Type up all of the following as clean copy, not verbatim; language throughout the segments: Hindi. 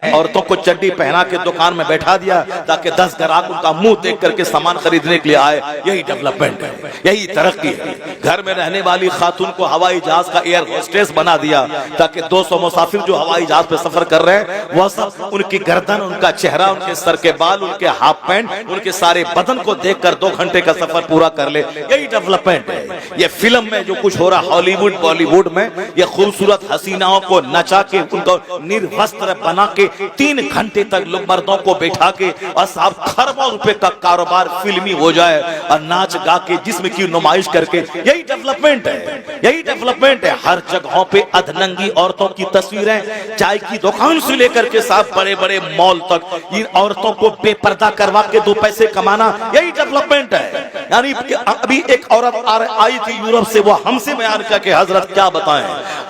औरतों को चड्डी पहना के दुकान में बैठा दिया ताकि 10 ग्राहक उनका मुंह देख करके सामान खरीदने के लिए आए। यही डेवलपमेंट है, यही तरक्की है। घर में रहने वाली खातून को हवाई जहाज का एयर होस्टेस बना दिया ताकि 200 मुसाफिर जो हवाई जहाज पे सफर कर रहे हैं वह सब उनकी गर्दन, उनका चेहरा, उनके सर के बाल, उनके हाफ पैंट, उनके सारे बदन को देखकर 2 घंटे का सफर पूरा कर ले। यही डेवलपमेंट है। ये फिल्म में जो कुछ हो रहा हॉलीवुड बॉलीवुड में, ये खूबसूरत हसीनाओं को नचा के उनको निर्वस्त्र बना के 3 घंटे तक लोग मर्दों को बैठा के और साहब खरबों रुपए का कारोबार फिल्मी हो जाए और नाच गा के जिस्म की नुमाइश करके, यही डेवलपमेंट है। यही डेवलपमेंट है। हर जगहों पे अधनंगी औरतों की तस्वीरें, चाय की दुकान से लेकर के साहब बड़े बड़े मॉल तक इन औरतों को बेपर्दा करवा के 2 पैसे कमाना, यही डेवलपमेंट है। यानी अभी एक औरत आई थी यूरोप से, वो हमसे बयान किया कि हजरत क्या बताएं,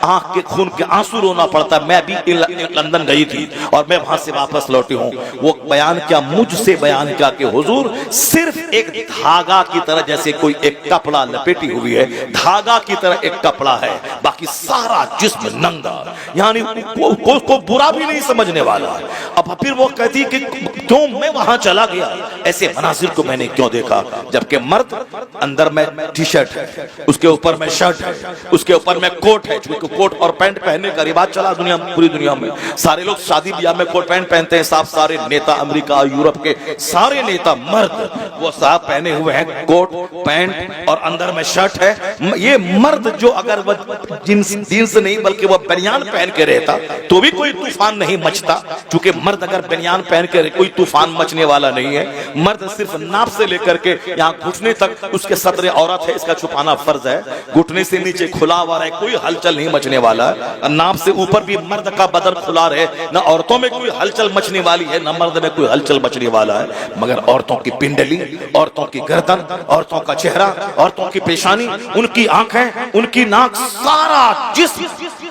आंख के खून के आंसू रोना पड़ता। मैं भी लंदन गई थी और मैं वहां से वापस लौटी हूं। वो बयान किया, मुझसे बयान किया कि हुजूर सिर्फ एक धागा की तरह, जैसे कोई एक कपड़ा लपेटी हुई है, धागा की तरह एक कपड़ा है, बाकी सारा जिस्म नंगा। यानी को बुरा भी नहीं समझने वाला। अब फिर वो कहती कि क्यों मैं वहां चला गया, ऐसे मनाजिर को मैंने क्यों देखा, जबकि मर्द अंदर में टी शर्ट है, उसके ऊपर में शर्ट है, उसके ऊपर में कोट है, क्योंकि कोट और पैंट पहनने का रिवाज चला दुनिया, पूरी दुनिया में। सारे लोग शादी ब्याह में कोट पैंट पहनते हैं साहब। सारे नेता अमेरिका यूरोप के सारे नेता मर्द वो साहब पहने हुए हैं कोट पैंट और अंदर में शर्ट है। ये मर्द जो अगर वह जींस नहीं बल्कि वह बनियान पहन के रहता तो भी कोई तूफान नहीं मचता, क्योंकि मर्द अगर बनियान पहन के कोई तूफान मचने वाला नहीं है। मर्द सिर्फ नाप से लेकर के यहाँ घुटने तक उसके सदर औरत है, इसका छुपाना फर्ज है। घुटने से नीचे खुला हुआ रहे, कोई हलचल नहीं मचने वाला है। नाप से ऊपर भी मर्द का बदन खुला रहे, न औरतों में कोई हलचल मचने वाली है, न मर्द में कोई हलचल मचने वाला है। मगर औरतों की पिंडली, औरतों की गर्दन, औरतों का चेहरा, औरतों की पेशानी, उनकी आंखें, उनकी नाक, सारा जिस्म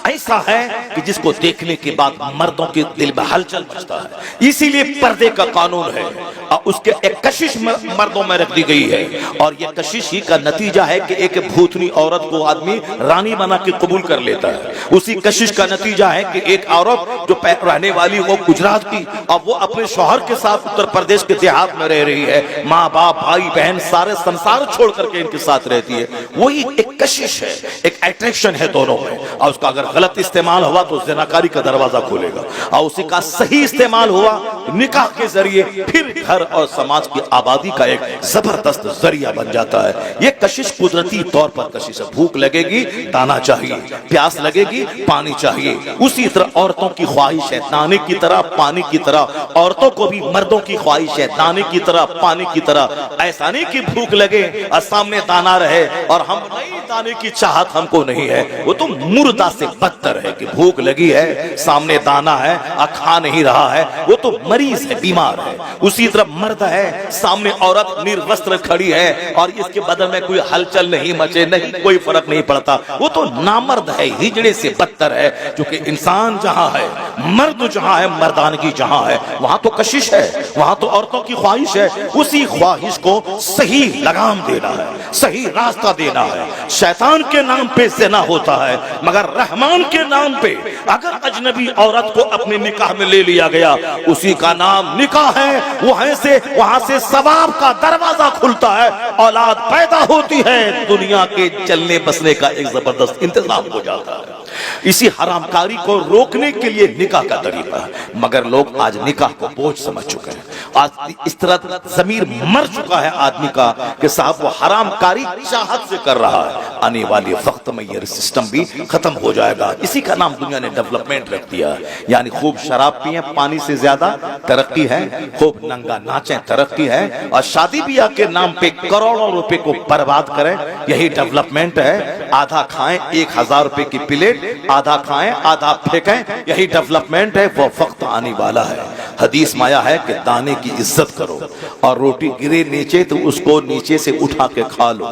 ऐसा है कि जिसको देखने के बाद मर्दों के दिल में हलचल मचता है। इसीलिए पर्दे का कानून है और उसके एक कशिश मर्दों में रख दी गई है। और यह कशिश ही का नतीजा है कि एक भूतनी औरत को आदमी रानी बना के कबूल कर लेता है। उसी कशिश का नतीजा है कि एक औरत जो रहने वाली वो गुजरात की, अब वो अपने शौहर के साथ उत्तर प्रदेश के देहात में रह रही है, माँ बाप भाई बहन सारे संसार छोड़ करके इनके साथ रहती है। वही एक कशिश है, एक अट्रैक्शन है दोनों में। और उसका अगर गलत इस्तेमाल हुआ तो ज़िनाकारी का दरवाजा खोलेगा, और उसी का सही इस्तेमाल हुआ निकाह के जरिए फिर घर और समाज की आबादी का एक जबरदस्त जरिया बन जाता है। ये कशिश कुदरती तौर पर कशिश है। भूख लगेगी दाना चाहिए, प्यास लगेगी पानी चाहिए। उसी तरह औरतों की ख्वाहिश है दाने की तरह, पानी की तरह। औरतों को भी मर्दों की ख्वाहिश है दाने की तरह, पानी की तरह। ऐसा नहीं कि भूख लगे और सामने दाना रहे और हम नहीं, दाने की चाहत हमको नहीं है। वो तो मुर्दा से बदतर है कि भूख लगी है, सामने दाना है और खा नहीं रहा है, वो तो मरीज है, बीमार है। उसी तरह मर्द है, सामने औरत निर्वस्त्र खड़ी है और इसके बदन में कोई हलचल नहीं मचे, नहीं कोई फर्क नहीं पड़ता, वो तो नामर्द है, हिजड़े से बदतर है। क्योंकि इंसान जहां है, मर्द जहां है, मर्दानगी जहां है, वहां तो कशिश है, वहां तो औरतों की ख्वाहिश है। उसी ख्वाहिश को सही लगाम देना है, सही रास्ता देना है। शैतान के नाम पे ज़िना होता है, मगर रहमान के नाम पे अगर अजनबी औरत को अपने निकाह में ले लिया गया, उसी का नाम निकाह है। वहां से सवाब का दरवाजा खुलता है, औलाद पैदा होती है, दुनिया के चलने बसने का एक जबरदस्त इंतजाम हो जाता है। इसी हरामकारी को रोकने के लिए निकाह का तरीका है। मगर लोग आज निकाह को बोझ समझ चुके हैं। आज इस तरह ज़मीर मर चुका है आदमी का कि साहब वो हरामकारी चाहत से कर रहा है। आने वाले वक्त में ये सिस्टम भी खत्म हो जाएगा। इसी का नाम दुनिया ने डेवलपमेंट रख दिया। यानी खूब शराब पिए, पानी से ज्यादा तरक्की है, खूब नंगा नाचें, तरक्की है, और शादी ब्याह के नाम पे करोड़ों रुपए को बर्बाद करें, यही डेवलपमेंट है। आधा खाएं, 1000 रुपए की प्लेट, आधा खाएं आधा फेंकें, यही डेवलपमेंट है। वो वक्त आने वाला है। हदीस में आया है कि दाने की इज्जत करो, और रोटी गिरे नीचे तो उसको नीचे से उठा के खा लो।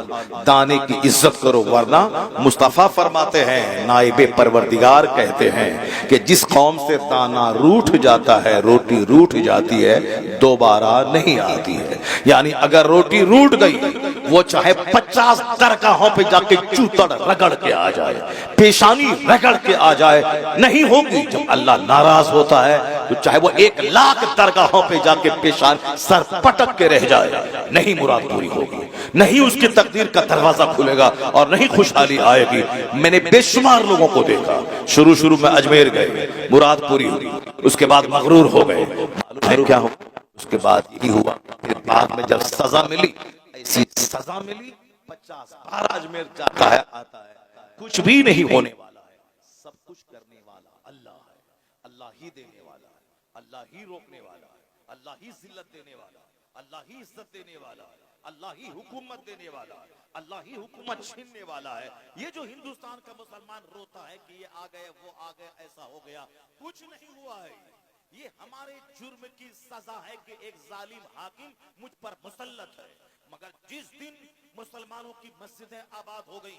दाने की इज्जत करो, वरना मुस्तफा फरमाते हैं, नाइबे परवरदिगार कहते हैं कि जिस कौम से दाना रूठ जाता है, रोटी रूठ जाती है, दोबारा नहीं आती है। यानी अगर रोटी रूठ गई वो चाहे 50 दरगाहों पे जाके चूतड़ रगड़ के आ जाए, पेशानी रगड़ के आ जाए, नहीं होगी। जब अल्लाह नाराज होता है तो चाहे वो 1 लाख दरगाहों पे जाके पेशान सर पटक के रह जाए, नहीं मुराद पूरी होगी, नहीं उसकी तकदीर का दरवाजा खुलेगा और नहीं खुशहाली आएगी। मैंने बेशुमार लोगों को देखा, शुरू में अजमेर गए, मुराद पूरी हुई, उसके बाद मगरूर हो गए, मालूम है क्या हो, उसके बाद यही हुआ। फिर बाद में जब सजा मिली, ऐसी सजा मिली, 50 बार अजमेर जाता है आता है, कुछ भी नहीं होने वाला है। सब कुछ करने वाला अल्लाह है, अल्लाह ही देने वाला है, अल्लाह ही रोकने वाला है, अल्लाह ही जिल्लत देने वाला है, अल्लाह ही इज्जत देने वाला है, अल्लाह ही हुकूमत देने वाला है, अल्लाह ही हुकूमत छीनने वाला है। ये जो हिंदुस्तान का मुसलमान रोता है कि ये आ गए, वो आ गए, ऐसा हो गया, कुछ नहीं हुआ है। ये हमारे जुर्म की सजा है कि एक जालिम हाकिम मुझ पर मुसल्लत है। मगर जिस दिन मुसलमानों की मस्जिदें आबाद हो गई,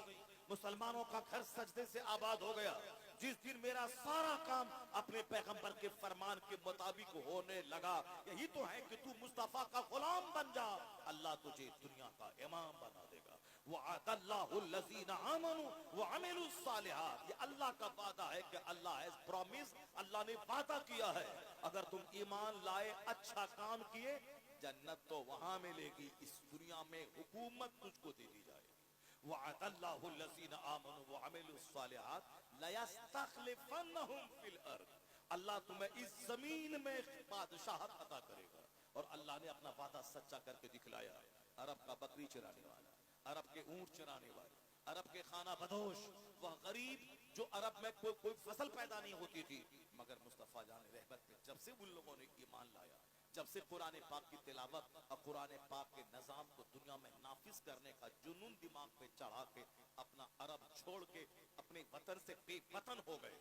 मुसलमानों का घर सजदे से आबाद हो गया, जिस दिन मेरा सारा काम अपने पैगंबर के फरमान के मुताबिक होने लगा, यही तो है कि तू मुस्तफा का गुलाम बन जा, अल्लाह तुझे दुनिया का इमाम बना देगा। वअदल्लाहुल्लज़ीना आमनू वअमिलुस सालिहात, ये अल्लाह का वादा है कि अल्लाह हैज प्रॉमिस, अल्लाह ने वादा किया है, अगर तुम ईमान लाए, अच्छा काम किए, जन्नत तो वहां मिलेगी, इस दुनिया में हुकूमत तुझको दे दी जाएगी। वअदल्लाहुल्लज़ीना आमनू वअमिलुस सालिहात लयस्तखलिफन्नहुम फिल अर्द, अल्लाह तुम्हें इस जमीन में बादशाहत अता करेगा। और अल्लाह ने अपना वादा सच्चा करके दिखलाया है। अरब का बकरी चराने वाला, अरब के ऊंट चराने वाले, अरब के खाना बदोश, वह गरीब जो अरब में कोई फसल पैदा नहीं होती थी, मगर मुस्तफा जान रहमत में जब से उन लोगों ने ईमान लाया, जब से कुरान पाक की तिलावत और कुरान पाक के निजाम को दुनिया में नाफिज करने का जुनून दिमाग पे चढ़ा के अपना अरब छोड़ के अपने वतन से बेवतन हो गए,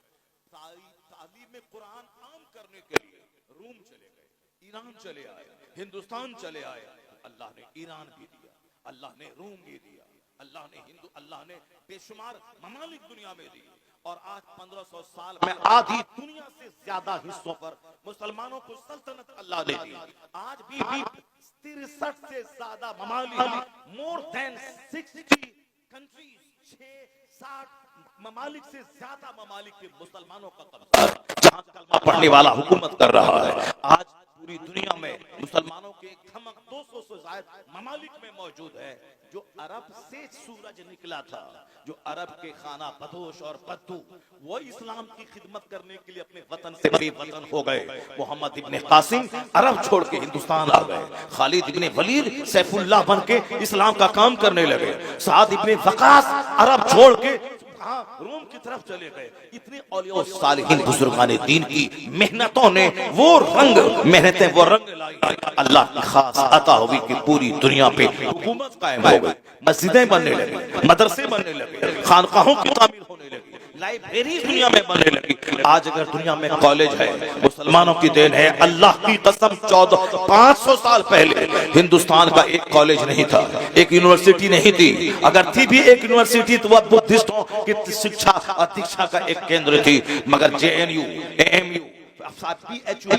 तालीम में कुरान आम करने के लिए रूम चले गए, ईरान चले आए, हिंदुस्तान चले आए। अल्लाह ने ईरान भी दिया, अल्लाह ने रूम भी दिया, अल्लाह ने बेशुमार ममालिक दुनिया में दिए। और आज 1500 साल में आधी दुनिया से ज्यादा हिस्सों पर मुसलमानों को सल्तनत अल्लाह ने दी। आज भी 63 से ज्यादा ममालिक, मोर देन 60 कंट्रीज, 60 ममालिक से ज्यादा ममालिक पे मुसलमानों का कब्जा है, जहां कलमा पढ़ने वाला हुकूमत कर रहा है। आज पूरी दुनिया में मुसलमानों के कम 200 से ज्यादा ममालिक में मौजूद है। जो अरब से सूरज निकला था, जो अरब के खाना बदोश और बद्दू, वो इस्लाम की खिदमत करने के लिए अपने वतन से बेवतन हो गए। मोहम्मद इब्ने कासिम अरब छोड़ के हिंदुस्तान आ गए, खालिद इब्ने वलीद सैफुल्लाह बन के इस्लाम का काम करने लगे, साद इब्ने वकास अरब छोड़ के रोम की तरफ चले गए। इतने औलिया सालिहीन बुजुर्गान दीन की मेहनतों ने वो रंग, मेहनतें वो रंग लाई, अल्लाह की खास अता हुई कि पूरी दुनिया पे हुकूमत कायम हो गई, मस्जिदें बनने लगी, मदरसे बनने लगे, खानकाहों की तामीर होने लगी, लाइब्रेरी दुनिया में बनने लगी। आज अगर दुनिया में कॉलेज है, मुसलमानों की देन है। अल्लाह की कसम 500 साल पहले हिंदुस्तान का एक कॉलेज नहीं था, एक यूनिवर्सिटी नहीं थी। अगर थी भी एक यूनिवर्सिटी तो वह बुद्धिस्टों की शिक्षा और दीक्षा का एक केंद्र थी। मगर JNU, AMU,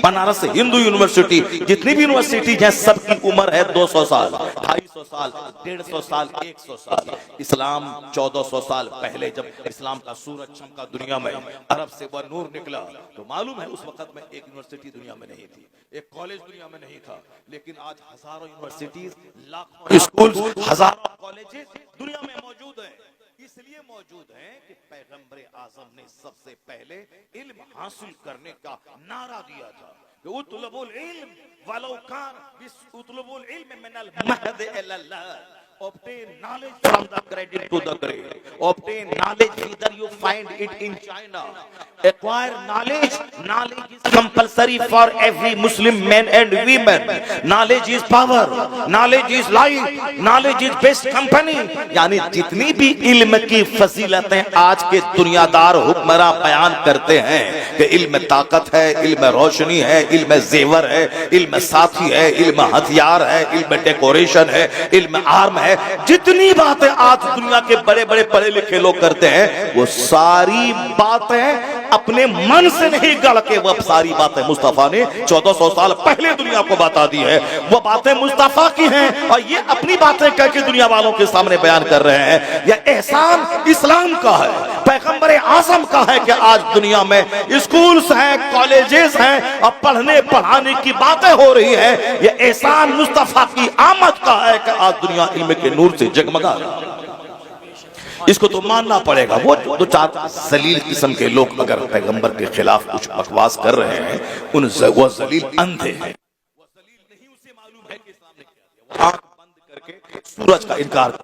Banaras Hindu university, जितनी भी यूनिवर्सिटी है, सबकी उम्र है 200 साल, 250 साल, 150 साल, 100 साल। इस्लाम 1400 साल पहले जब इस्लाम का सूरज चमका दुनिया में, अरब से वह नूर निकला, तो मालूम है उस वक्त में एक यूनिवर्सिटी दुनिया में नहीं थी, एक कॉलेज दुनिया में नहीं था। लेकिन आज हजारों यूनिवर्सिटीज, लाखों स्कूल, हजारों कॉलेजेस दुनिया में मौजूद है। इसलिए मौजूद हैं कि पैगंबर आजम ने सबसे पहले इल्म हासिल करने का नारा दिया था कि उतलबुल इल्म वलौ कान उतलबुल इल्म मिनल महद इलल्लाह, obtain knowledge from the cradle to the grave, obtain knowledge either you find it in China, acquire knowledge is compulsory for every Muslim man and women, knowledge is power, knowledge is life, knowledge is best company। यानी जितनी भी इल्म की फजीलतें आज के दुनियादार हुक्मरां बयान करते हैं कि इल्म ताकत है, इल्म रोशनी है, इल्म जेवर है, इल्म साथी है, इल्म हथियार है, इल्म डेकोरेशन है, इल्म आर्म है, जितनी बातें आज दुनिया के बड़े बड़े पढ़े लिखे लोग करते हैं, वो सारी बातें अपने मन से नहीं गढ़ के वह सारी बातें मुस्तफा ने 1400 साल पहले दुनिया को बता दी है। वो बातें मुस्तफा की हैं और ये अपनी बातें कह के दुनिया वालों के सामने बयान कर रहे हैं। यह एहसान इस्लाम का है, पैगंबर आज़म का है कि आज दुनिया में स्कूल्स हैं, कॉलेजेस हैं और पढ़ने पढ़ाने की बातें हो रही है। यह एहसान मुस्तफा की आमद का है कि आज दुनिया इल्म के नूर से जगमगा रही है। इसको तो मानना पड़ेगा। वो दो चार जलील किस्म के लोग अगर पैगंबर के खिलाफ कुछ बकवास कर रहे हैं, वो जलील अंधे हैं। वो जलील नहीं, उसे मालूम है कि सामने क्या है। वो आंख बंद करके सूरज का इनकार,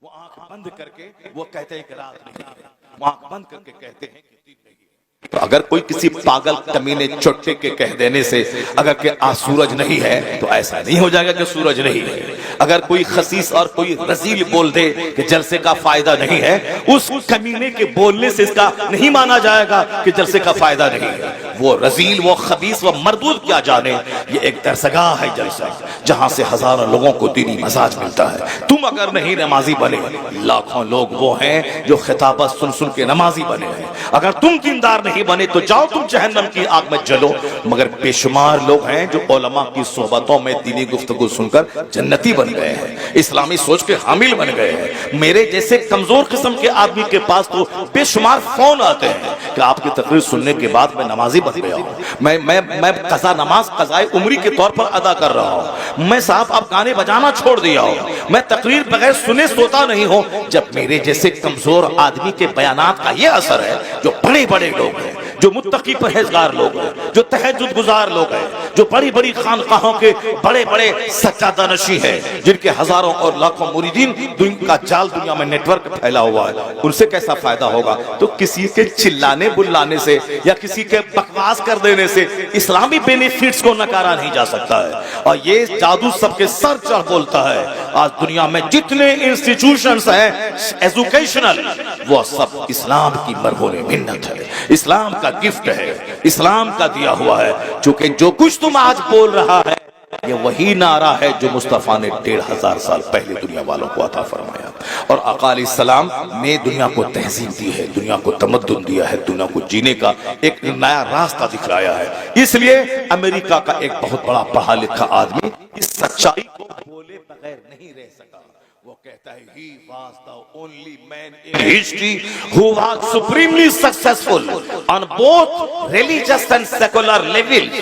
वो आंख बंद करके वो कहते हैं कि रात नहीं है, वो आंख बंद करके कहते हैं कि दिन नहीं है। तो अगर कोई किसी पागल कमीने चोटे के कह देने से अगर कि आज सूरज नहीं है तो ऐसा नहीं हो जाएगा कि सूरज नहीं है। अगर कोई खसीस और कोई रजील बोल दे कि जलसे का फायदा नहीं है, उस कमीने के बोलने से इसका नहीं माना जाएगा कि जलसे का फायदा नहीं है। वो रजील, वो खबीस, वो मरदूद क्या जाने। ये एक दरसगाह है जलसा, जहां से हजारों लोगों को दीनी मसाज मिलता है। तुम अगर नहीं नमाजी बने, लाखों लोग वो हैं जो खिताबत सुन सुन के नमाजी बने हैं। अगर तुम दीनदार नहीं बने तो जाओ तुम जहन्नम की आग में जलो। मगर बेशुमार लोग हैं जो उलमा की सोहबतों में दीनी गुफ्तगू सुनकर जन्नती बन गए हैं, इस्लामी सोच के हामिल बन गए हैं। मेरे जैसे कमजोर किस्म के आदमी के पास तो बेशुमार फोन आते हैं कि आपकी तकरीर सुनने के बाद मैं नमाजी बन गया हूं, मैं कज़ा नमाज कज़ाए उम्री के तौर पर अदा कर रहा हूं, मैं साहब अब गाने बजाना छोड़ दिया हूं, मैं तकरीर बगैर सुने सोता नहीं हूं। जब मेरे जैसे कमजोर आदमी के बयानात का यह असर है, जो बड़े बड़े लोग हैं, जो मुत्तकी परहेजगार लोग हैं, जो तहज्जुद गुजार लोग हैं, जो बड़ी बड़ी खानकाहों के बड़े बड़े सच्चादा नशी हैं, जिनके हजारों और लाखों मुरीदीन का जाल दुनिया में नेटवर्क फैला हुआ है, उनसे कैसा फायदा होगा। तो किसी के चिल्लाने बुल्लाने से या किसी के बकवास कर देने से इस्लामी बेनिफिट्स को नकारा नहीं जा सकता है। और ये जादू सबके सर चढ़ बोलता है। आज दुनिया में जितने इंस्टीट्यूशंस हैं एजुकेशनल, वो सब इस्लाम की मरहून मिन्नत है, इस्लाम का गिफ्ट है, इस्लाम का दिया हुआ है। चूंकि जो कुछ तुम आज बोल रहा है ये वही नारा है जो मुस्तफा ने 1500 साल पहले दुनिया वालों को अता फरमाया। और आका अलैहिस्सलाम ने दुनिया को तहजीब दी है, दुनिया को तमद्दुन दिया है, दुनिया को जीने का एक नया रास्ता दिखलाया है। इसलिए अमेरिका का एक बहुत बड़ा पढ़ा लिखा आदमी इस सच्चाई को बोले बगैर नहीं रह सका। वो कहता है he was the only man in history who was supremely successful on both religious and secular levels।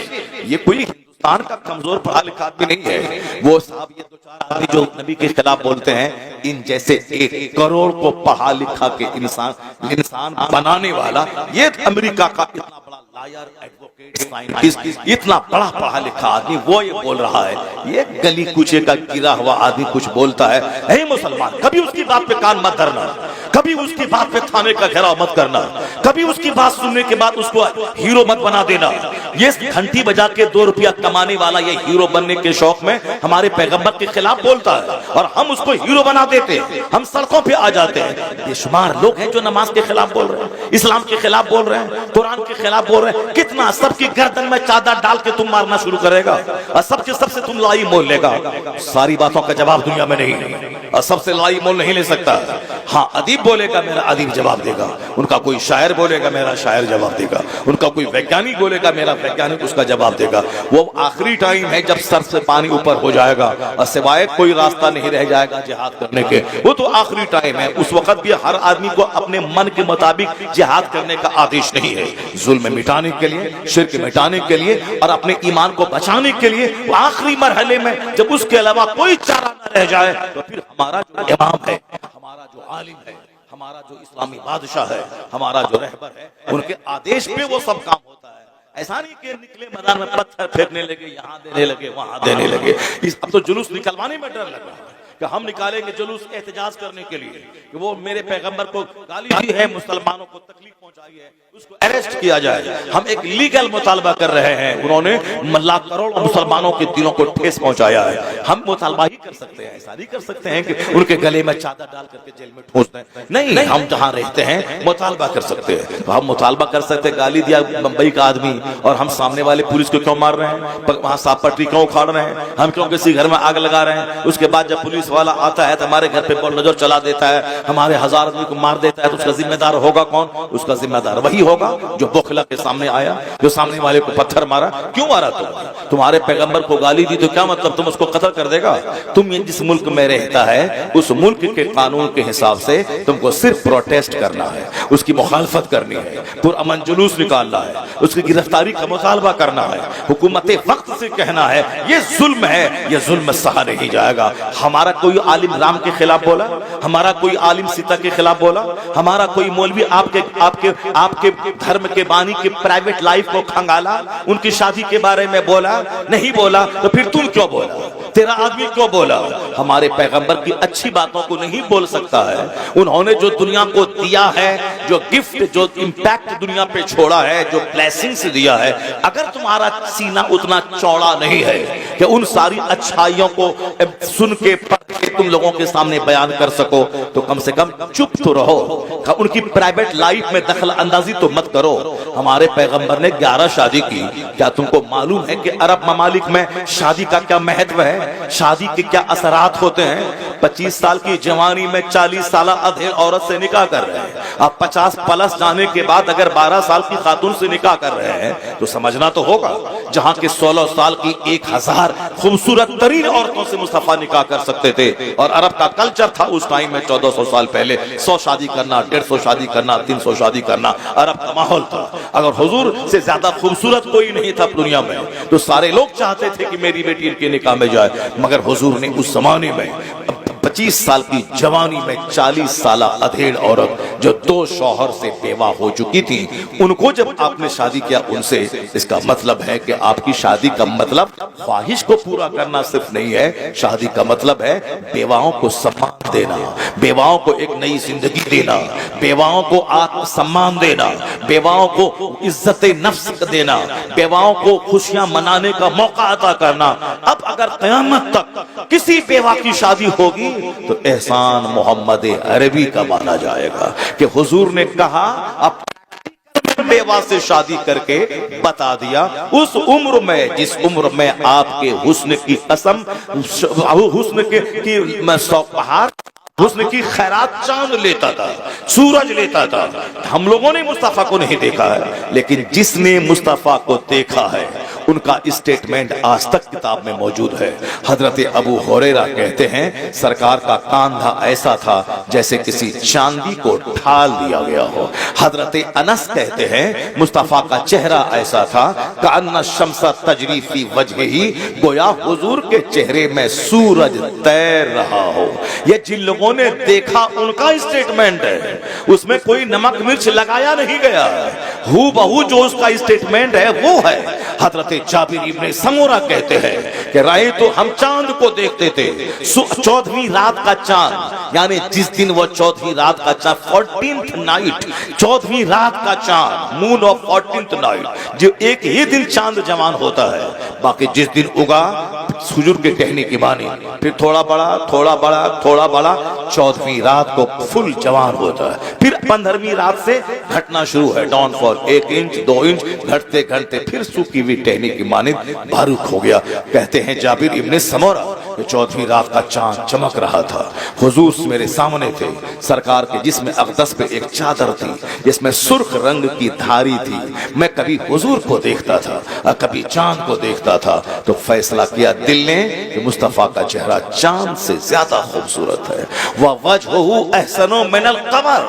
ये कोई हिंदुस्तान का कमजोर पढ़ा लिखा आदमी नहीं है। वो साहब ये दो चार आदमी जो नबी के खिलाफ बोलते हैं, इन जैसे 1 करोड़ को पढ़ा लिखा के इंसान बनाने वाला ये अमेरिका का इतना बड़ा लायर, एडवोकेट, साइंटिस्ट, इतना बड़ा पढ़ा लिखा आदमी वो ये बोल रहा है। ये गली कूचे का गिरा हुआ आदमी कुछ बोलता है, हे मुसलमान, कभी उसकी बात पे कान मत धरना, कभी उसकी बात पे थाने का घेराव मत करना, कभी उसकी बात सुनने के बाद उसको हीरो मत बना देना। ये घंटी बजा के 2 रुपया कमाने वाला ये हीरो बनने के शौक में हमारे पैगंबर के खिलाफ बोलता है और हम उसको हीरो बना देते हैं, हम सड़कों पे आ जाते हैं। बेशुमार लोग हैं जो नमाज के खिलाफ बोल रहे हैं, इस्लाम के खिलाफ बोल रहे हैं, कुरान के खिलाफ बोल रहे हैं। कितना सबकी गर्दन में चादर डाल के तुम मारना शुरू करेगा और सबके सबसे तुम लाई मोल लेगा। सारी बातों का जवाब दुनिया में नहीं है और सबसे लाई मोल नहीं ले सकता। हाँ, अदीब बोलेगा मेरा अदीब जवाब देगा, उनका कोई शायर बोलेगा मेरा शायर जवाब देगा, उनका कोई वैज्ञानिक बोलेगा मेरा वैज्ञानिक उसका जवाब देगा। वो आखिरी टाइम है जब सर से पानी ऊपर हो जाएगा और सिवाय कोई रास्ता नहीं रह जाएगा जिहाद करने के। वो तो आखिरी टाइम है। उस वक्त भी हर आदमी को अपने मन के मुताबिक जिहाद करने का आदेश नहीं है। जुल्म मिटाने के लिए, शिर्क मिटाने के लिए और अपने ईमान को बचाने के लिए वो आखिरी मरहले में जब उसके अलावा कोई चारा न रह जाए तो फिर हमारा जो इमाम है, हमारा जो आलिम है, हमारा जो इस्लामी बादशाह है, हमारा जो रहबर है, उनके आदेश पे वो सब काम होता है। ऐसा नहीं कि निकले मैदान में पत्थर फेंकने लगे, यहाँ देने लगे, वहां देने लगे। अब तो जुलूस निकलवाने में डर लग रहा है कि हम निकालेंगे जुलूस एहतजाज करने के लिए कि वो मेरे पैगंबर को गाली दी है, मुसलमानों को तकलीफ पहुंचाई है, उसको अरेस्ट किया जाए। हम एक लीगल मुतालबा कर रहे हैं। उन्होंने लाख करोड़ मुसलमानों के दिलों को ठेस पहुंचाया है। हम मुतालबा ही कर सकते हैं, ऐसा नहीं कर सकते हैं कि उनके गले में चादर डाल करके जेल में ठूस दें। नहीं, हम जहां रहते हैं मुतालबा कर सकते हैं। तो हम मुतालबा कर सकते हैं। गाली दिया मुंबई का आदमी और हम सामने वाले पुलिस को क्यों मार रहे हैं, वहां साफ पटरी क्यों उखाड़ रहे हैं, हम क्यों किसी घर में आग लगा रहे हैं। उसके बाद जब पुलिस वाला आता है तो हमारे घर पे बुलडोजर चला देता है, हमारे 1000 आदमी को मार देता है, तो उसका जिम्मेदार होगा कौन? उसका जिम्मेदार वही होगा जो बुखला के सामने आया, जो सामने वाले को पत्थर मारा। क्यों मारा तुम्हारे पैगंबर को गाली दी तो क्या मतलब तुम उसको कत्ल कर देगा? तुम जिस मुल्क में रहता है उस मुल्क के कानून के हिसाब से तुमको सिर्फ प्रोटेस्ट करना है, उसकी मुखालफत करनी है, पुरअमन जुलूस निकालना है, उसकी गिरफ्तारी का मुतालबा करना है, हुकूमत वक्त से कहना है ये जुल्म है, ये जुल्म सहा नहीं जाएगा। हमारा कोई आलिम राम के खिलाफ बोला, हमारा कोई आलिम सीता के खिलाफ बोला, हमारा कोई मौलवी आपके आपके आपके धर्म के बानी की प्राइवेट लाइफ को खंगाला, उनकी शादी के बारे में बोला? नहीं बोला। तो फिर तुम क्यों बोला? तेरा आदमी क्यों बोला? हमारे पैगंबर की अच्छी बातों को नहीं बोल सकता है? उन्होंने जो दुनिया को दिया है, जो गिफ्ट, जो इंपैक्ट दुनिया पे छोड़ा है, जो ब्लेसिंग्स दिया है, अगर तुम्हारा सीना उतना चौड़ा नहीं है कि उन सारी अच्छाइयों को सुन के पढ़ के तुम लोगों के सामने बयान कर सको, तो कम से कम चुप तो रहो, उनकी प्राइवेट लाइफ में दखल अंदाजी तो मत करो। हमारे पैगंबर ने 11 शादी की। क्या तुमको मालूम है कि अरब ममालिक में शादी का क्या महत्व है, शादी के क्या असरात होते हैं? 25 साल की जवानी में 40 साल अधेड़ औरत से निकाह कर रहे हैं। अब 50 प्लस जाने के बाद अगर 12 साल की खातून से निकाह कर रहे हैं तो समझना तो होगा। जहां के 16 साल की 1000 खूबसूरत तरीन औरतों से मुस्तफा निकाह कर सकते थे, और अरब का कल्चर था उस टाइम में 1400 साल पहले 100 शादी करना, 150 शादी करना, 300 शादी करना अरब का माहौल था। अगर हुजूर से ज्यादा खूबसूरत कोई नहीं था दुनिया में तो सारे लोग चाहते थे कि मेरी बेटी इनके निकाह में जाए, मगर हुजूर ने उस जमाने में 25 साल की जवानी में 40 साल अधेड़ औरत जो 2 शौहर से बेवा हो चुकी थी, उनको जब आपने शादी किया उनसे, इसका मतलब है कि आपकी शादी का मतलब ख्वाहिश को पूरा करना सिर्फ नहीं है, शादी का मतलब है बेवाओं को सम्मान देना, बेवाओं को एक नई जिंदगी देना, बेवाओं को आत्मसम्मान देना, बेवाओं को इज्जत नफ्स देना, बेवाओं को खुशियां मनाने का मौका अता करना। अब अगर क़यामत तक किसी बेवा की शादी होगी तो एहसान मोहम्मद अरबी का माना जाएगा कि हुजूर ने कहा अब बेवा से शादी करके बता दिया, उस उम्र में जिस उम्र में आपके हुस्न की कसम, हुस्न की बहार, हुस्न की खैरात चांद लेता था, सूरज लेता था। हम लोगों ने मुस्तफा को नहीं देखा है, लेकिन जिसने मुस्तफा को देखा है उनका स्टेटमेंट आज तक किताब में मौजूद है। हजरत अबू हुरैरा कहते हैं सरकार का कांधा ऐसा था जैसे किसी चांदी को ढाल दिया गया हो। हजरत अनस कहते हैं मुस्तफा का चेहरा ऐसा था कान्ना शम्सा तजरी फी वजहिही, गोया हुजूर के चेहरे में सूरज तैर रहा हो। ये जिन लोगों ने देखा उनका स्टेटमेंट है, उसमें कोई नमक मिर्च लगाया नहीं गया, हू बहू जो उसका स्टेटमेंट है वो है। हजरत जाबिर इब्ने समूरा कहते हैं कि राय तो हम चांद को देखते थे, 14वीं रात का चांद, यानी जिस दिन वो 14वीं रात का चांद, 14th नाइट, 14वीं रात का चांद, मून ऑफ 14th नाइट, जो एक ही दिन चांद जवान होता है। बाकी जिस दिन उगा हुजूर के कहने की मानी, फिर थोड़ा बड़ा थोड़ा बड़ा थोड़ा बड़ा, 14वीं रात को फुल जवान होता है। फिर 15वीं रात से घटना शुरू है, डाउनफॉल 1 इंच 2 इंच, घटते घटते फिर सूखी हुई टहनी की मानिंद बारूक हो गया। कहते हैं जाबिर इब्ने समूरा, 14वीं रात का चांद चमक रहा था, हुजूर मेरे सामने थे, सरकार के जिस्म अक़दस पे एक चादर थी जिसमें सुर्ख रंग की धारी थी। मैं कभी हुजूर को देखता था और कभी चांद को देखता था, तो फैसला किया दिल ने कि मुस्तफा का चेहरा चांद से ज्यादा खूबसूरत है। वह वजहुहु अहसनु मिनल कमर,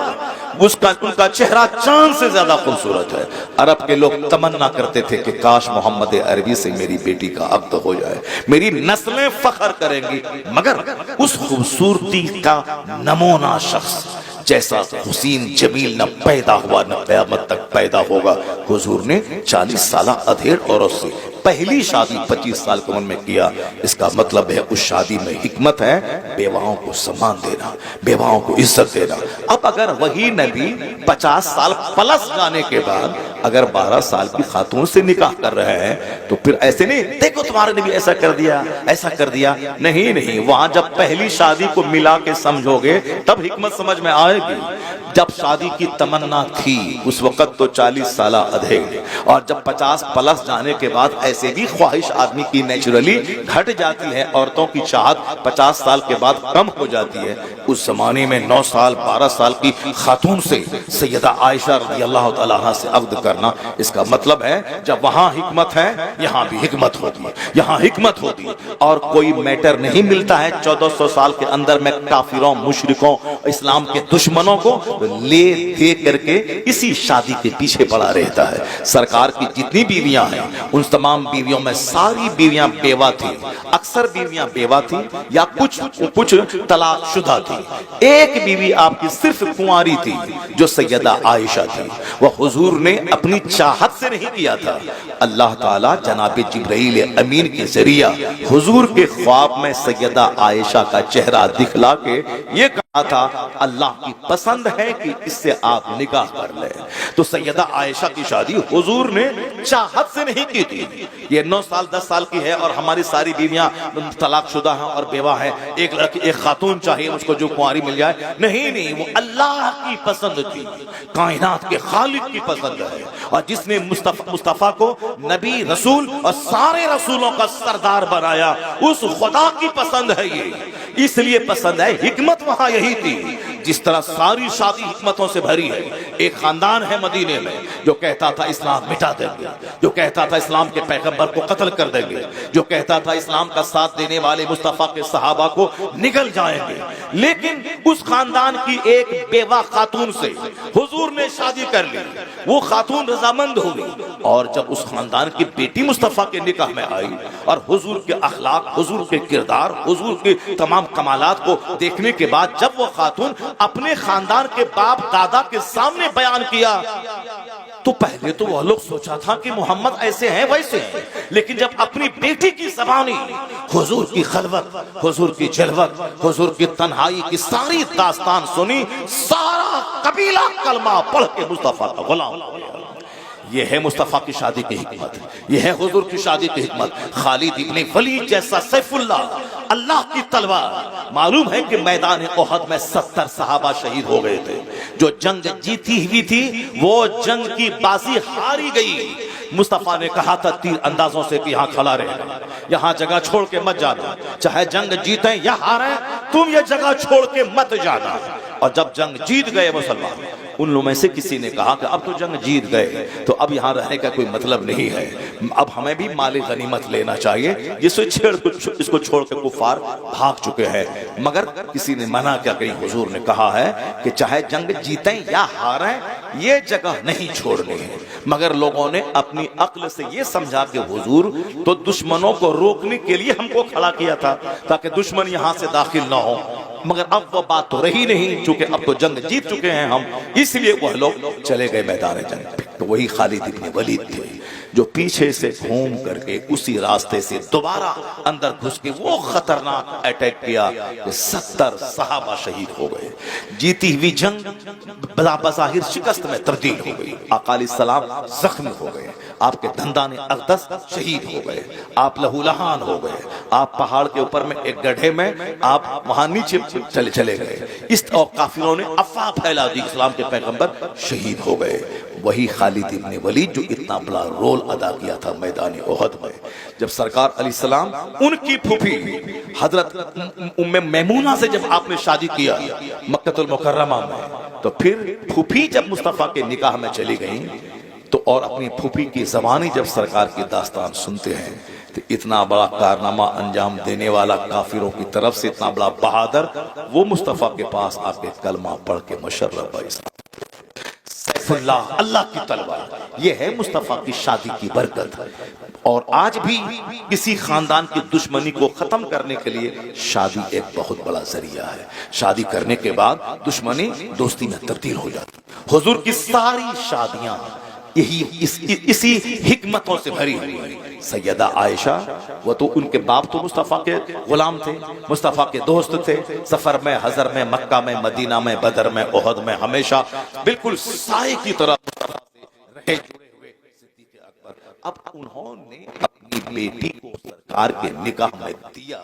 उनका चेहरा चांद से ज्यादा खूबसूरत है। अरब के लोग तमन्ना करते थे कि काश मोहम्मद अरबी से मेरी बेटी का अक़्द हो जाए, मेरी नस्लें फख्र करेंगी, मगर उस खूबसूरती का नमूना शख्स जैसा हुसैन जमील न पैदा हुआ न क़यामत तक पैदा होगा। हुजूर ने 40 साल अधेड़ औरत से पहली शादी 25 साल की उम्र में किया। इसका मतलब है उस शादी में हिकमत है बेवाओं को सम्मान देना, बेवाओं को इज्जत देना। अब अगर वही नबी 50 साल प्लस जाने के बाद अगर 12 साल की खातून से निकाह कर रहे हैं तो फिर ऐसे नहीं, देखो तुम्हारे नबी ऐसा कर दिया, ऐसा कर दिया। नहीं नहीं, वहां जब पहली शादी को मिला के समझोगे तब हिकमत समझ में आएगी। जब शादी की तमन्ना थी उस वक्त तो 40 साल अधेड़, और जब 50 प्लस जाने के बाद ऐसे भी ख्वाहिश आदमी की नेचुरली घट जाती है, औरतों की चाहत 50 साल के बाद कम हो जाती है। उस जमाने में 9 साल 12 साल की खातून से सैयदा आयशा रज़ी अल्लाह तआला अन्हा से अक़्द करना, इसका मतलब है जब वहां हिकमत है यहाँ भी हिकमत होती है, यहाँ हिकमत होती है। और कोई मैटर नहीं मिलता है 1400 साल के अंदर में काफिरों, मुशरिकों, इस्लाम के दुश्मनों को ले दे करके इसी शादी के पीछे पड़ा रहता है। सरकार की जितनी बीवियां हैं उन तमाम बीवियों में सारी बीवियां बेवा थी, अक्सर बीवियां बेवा थी या कुछ तलाकशुदा थी। एक बीवी आपकी सिर्फ कुंवारी थी जो सैयदा आयशा थी। वह हुजूर ने अपनी चाहत से नहीं किया था, अल्लाह ताला जनाब जिब्राइल अमीन के जरिया हुजूर के ख्वाब में सैयदा आयशा का चेहरा दिखला के ये कहा था अल्लाह की पसंद है कि इससे आप निकाह कर ले। तो सैयदा आयशा की शादी हुजूर ने चाहत से नहीं की थी। ये 9 साल 10 साल की है और हमारी सारी बीवियां तलाकशुदा हैं और बेवा हैं, एक लड़की एक खातून चाहिए मुझको जो कुंवारी मिल जाए। नहीं नहीं, वो अल्लाह की पसंद थी, कायनात के खालिक की पसंद है। और जिसने मुस्तफा को नबी रसूल और सारे रसूलों का सरदार बनाया उस खुदा की पसंद है ये, इसलिए पसंद है। हिकमत वहां यही थी, जिस तरह सारी शादी हिकमतों से भरी है। एक खानदान है मदीने में जो कहता था इस्लाम मिटा देंगे, जो कहता था इस्लाम के पैगंबर को कत्ल कर देंगे, जो कहता था इस्लाम का साथ देने वाले मुस्तफा के सहाबा को निगल जाएंगे। लेकिन उस खानदान की एक बेवा खातून से हुजूर ने शादी कर ली, वो खातून रजामंद हो गई। और जब उस खानदान की बेटी मुस्तफा के निकाह में आई और हुजूर के अखलाक, हुजूर के किरदार, हुजूर के तमाम कमालात को देखने के बाद जब वो खातून अपने खानदान के बाप दादा के सामने बयान किया तो पहले तो वह लोग सोचा था कि मोहम्मद ऐसे हैं वैसे हैं, लेकिन जब अपनी बेटी की ज़बानी हुजूर की खलवत, हुजूर की जलवत, हुजूर की तन्हाई की सारी दास्तान सुनी, सारा कबीला कलमा पढ़ के मुस्तफा का गुलाम। ये है मुस्तफा की शादी की हिकमत, ये है हुजूर की शादी की हिकमत। खालिद इब्ने वलीद जैसा सैफुल्लाह, अल्लाह की तलवार। मालूम है कि मैदान ओहद में 70 सहाबा शहीद हो गए थे। जो जंग जीती हुई थी वो जंग की बाजी हारी गई। मुस्तफा ने कहा था तीर अंदाजों से कि यहाँ खड़ा रहना, यहाँ जगह छोड़ के मत जाना, चाहे जंग जीते या हारे तुम ये जगह छोड़ के मत जाना। और जब जंग जीत गए मुसलमान, उन लोगों में से किसी ने कहा कि अब तो जंग जीत गए तो अब यहाँ रहने का कोई मतलब नहीं है, अब हमें भी माल गनीमत लेना चाहिए, जिससे इसको छोड़ के कुफार भाग चुके हैं। मगर किसी ने मना किया कि हुजूर ने कहा है कि चाहे जंग जीतें या हारें ये जगह नहीं छोड़नी है। मगर लोगों ने अपनी अक्ल से ये समझा कि हुजूर तो दुश्मनों को रोकने के लिए हमको खड़ा किया था ताकि दुश्मन यहाँ से दाखिल ना हो। मगर अब वो बात तो रही नहीं, क्योंकि अब तो जंग जीत चुके हैं हम, इसलिए वह लोग चले गए मैदान जंग। तो वही खालिद इब्ने वलीद थे जो पीछे से घूम करके उसी रास्ते से दोबारा अंदर घुस के वो खतरनाक अटैक किया कि 70 सहाबा शहीद हो गए। जीती हुई जंग बज़ाहिर शिकस्त में तब्दील हो गई। आका अलैहिस्सलाम जख्मी हो गए, आपके दंदाने अक़दस शहीद हो गए, आप लहूलहान हो गए, आप पहाड़ के ऊपर में एक गड्ढे में आप वहां नीचे चले गए। इस और काफिरों ने अफवाह फैला दी, इस्लाम के पैगंबर शहीद हो गए। वही खालिद इब्ने वलीद जो इतना बड़ा रोल अदा किया था मैदान ओहद में, जब सरकार अलैहिस्सलाम उनकी फूफी हजरत उम्मे मैमूना से जब आपने शादी किया मक्कतुल मुकर्रमा में, तो फिर फूफी जब मुस्तफा के निकाह में चली गई तो और अपनी फूफी की ज़बानी जब सरकार की दास्तान सुनते हैं तो इतना बड़ा कारनामा अंजाम देने वाला काफिरों की तरफ से इतना बड़ा बहादुर वो मुस्तफा के पास आके कलमा पढ़ के मुशर्रफ सैफुल्लाह, अल्लाह की तलवार। ये है मुस्तफा की शादी की बरकत। और आज भी किसी खानदान की दुश्मनी को खत्म करने के लिए शादी एक बहुत बड़ा जरिया है। शादी करने के बाद दुश्मनी दोस्ती में तब्दील हो जाती। हुजूर की सारी शादियां इसी हिकमतों से भरी हुई है। सैयदा आयशा वो तो उनके बाप तो मुस्तफा के गुलाम थे, मुस्तफा के दोस्त थे। सफर में, हजर में, मक्का में, मदीना में, बदर में, ओहद में हमेशा बिल्कुल साए की तरह रहे अब उन्होंने अपनी बेटी को सरकार के निकाह में दिया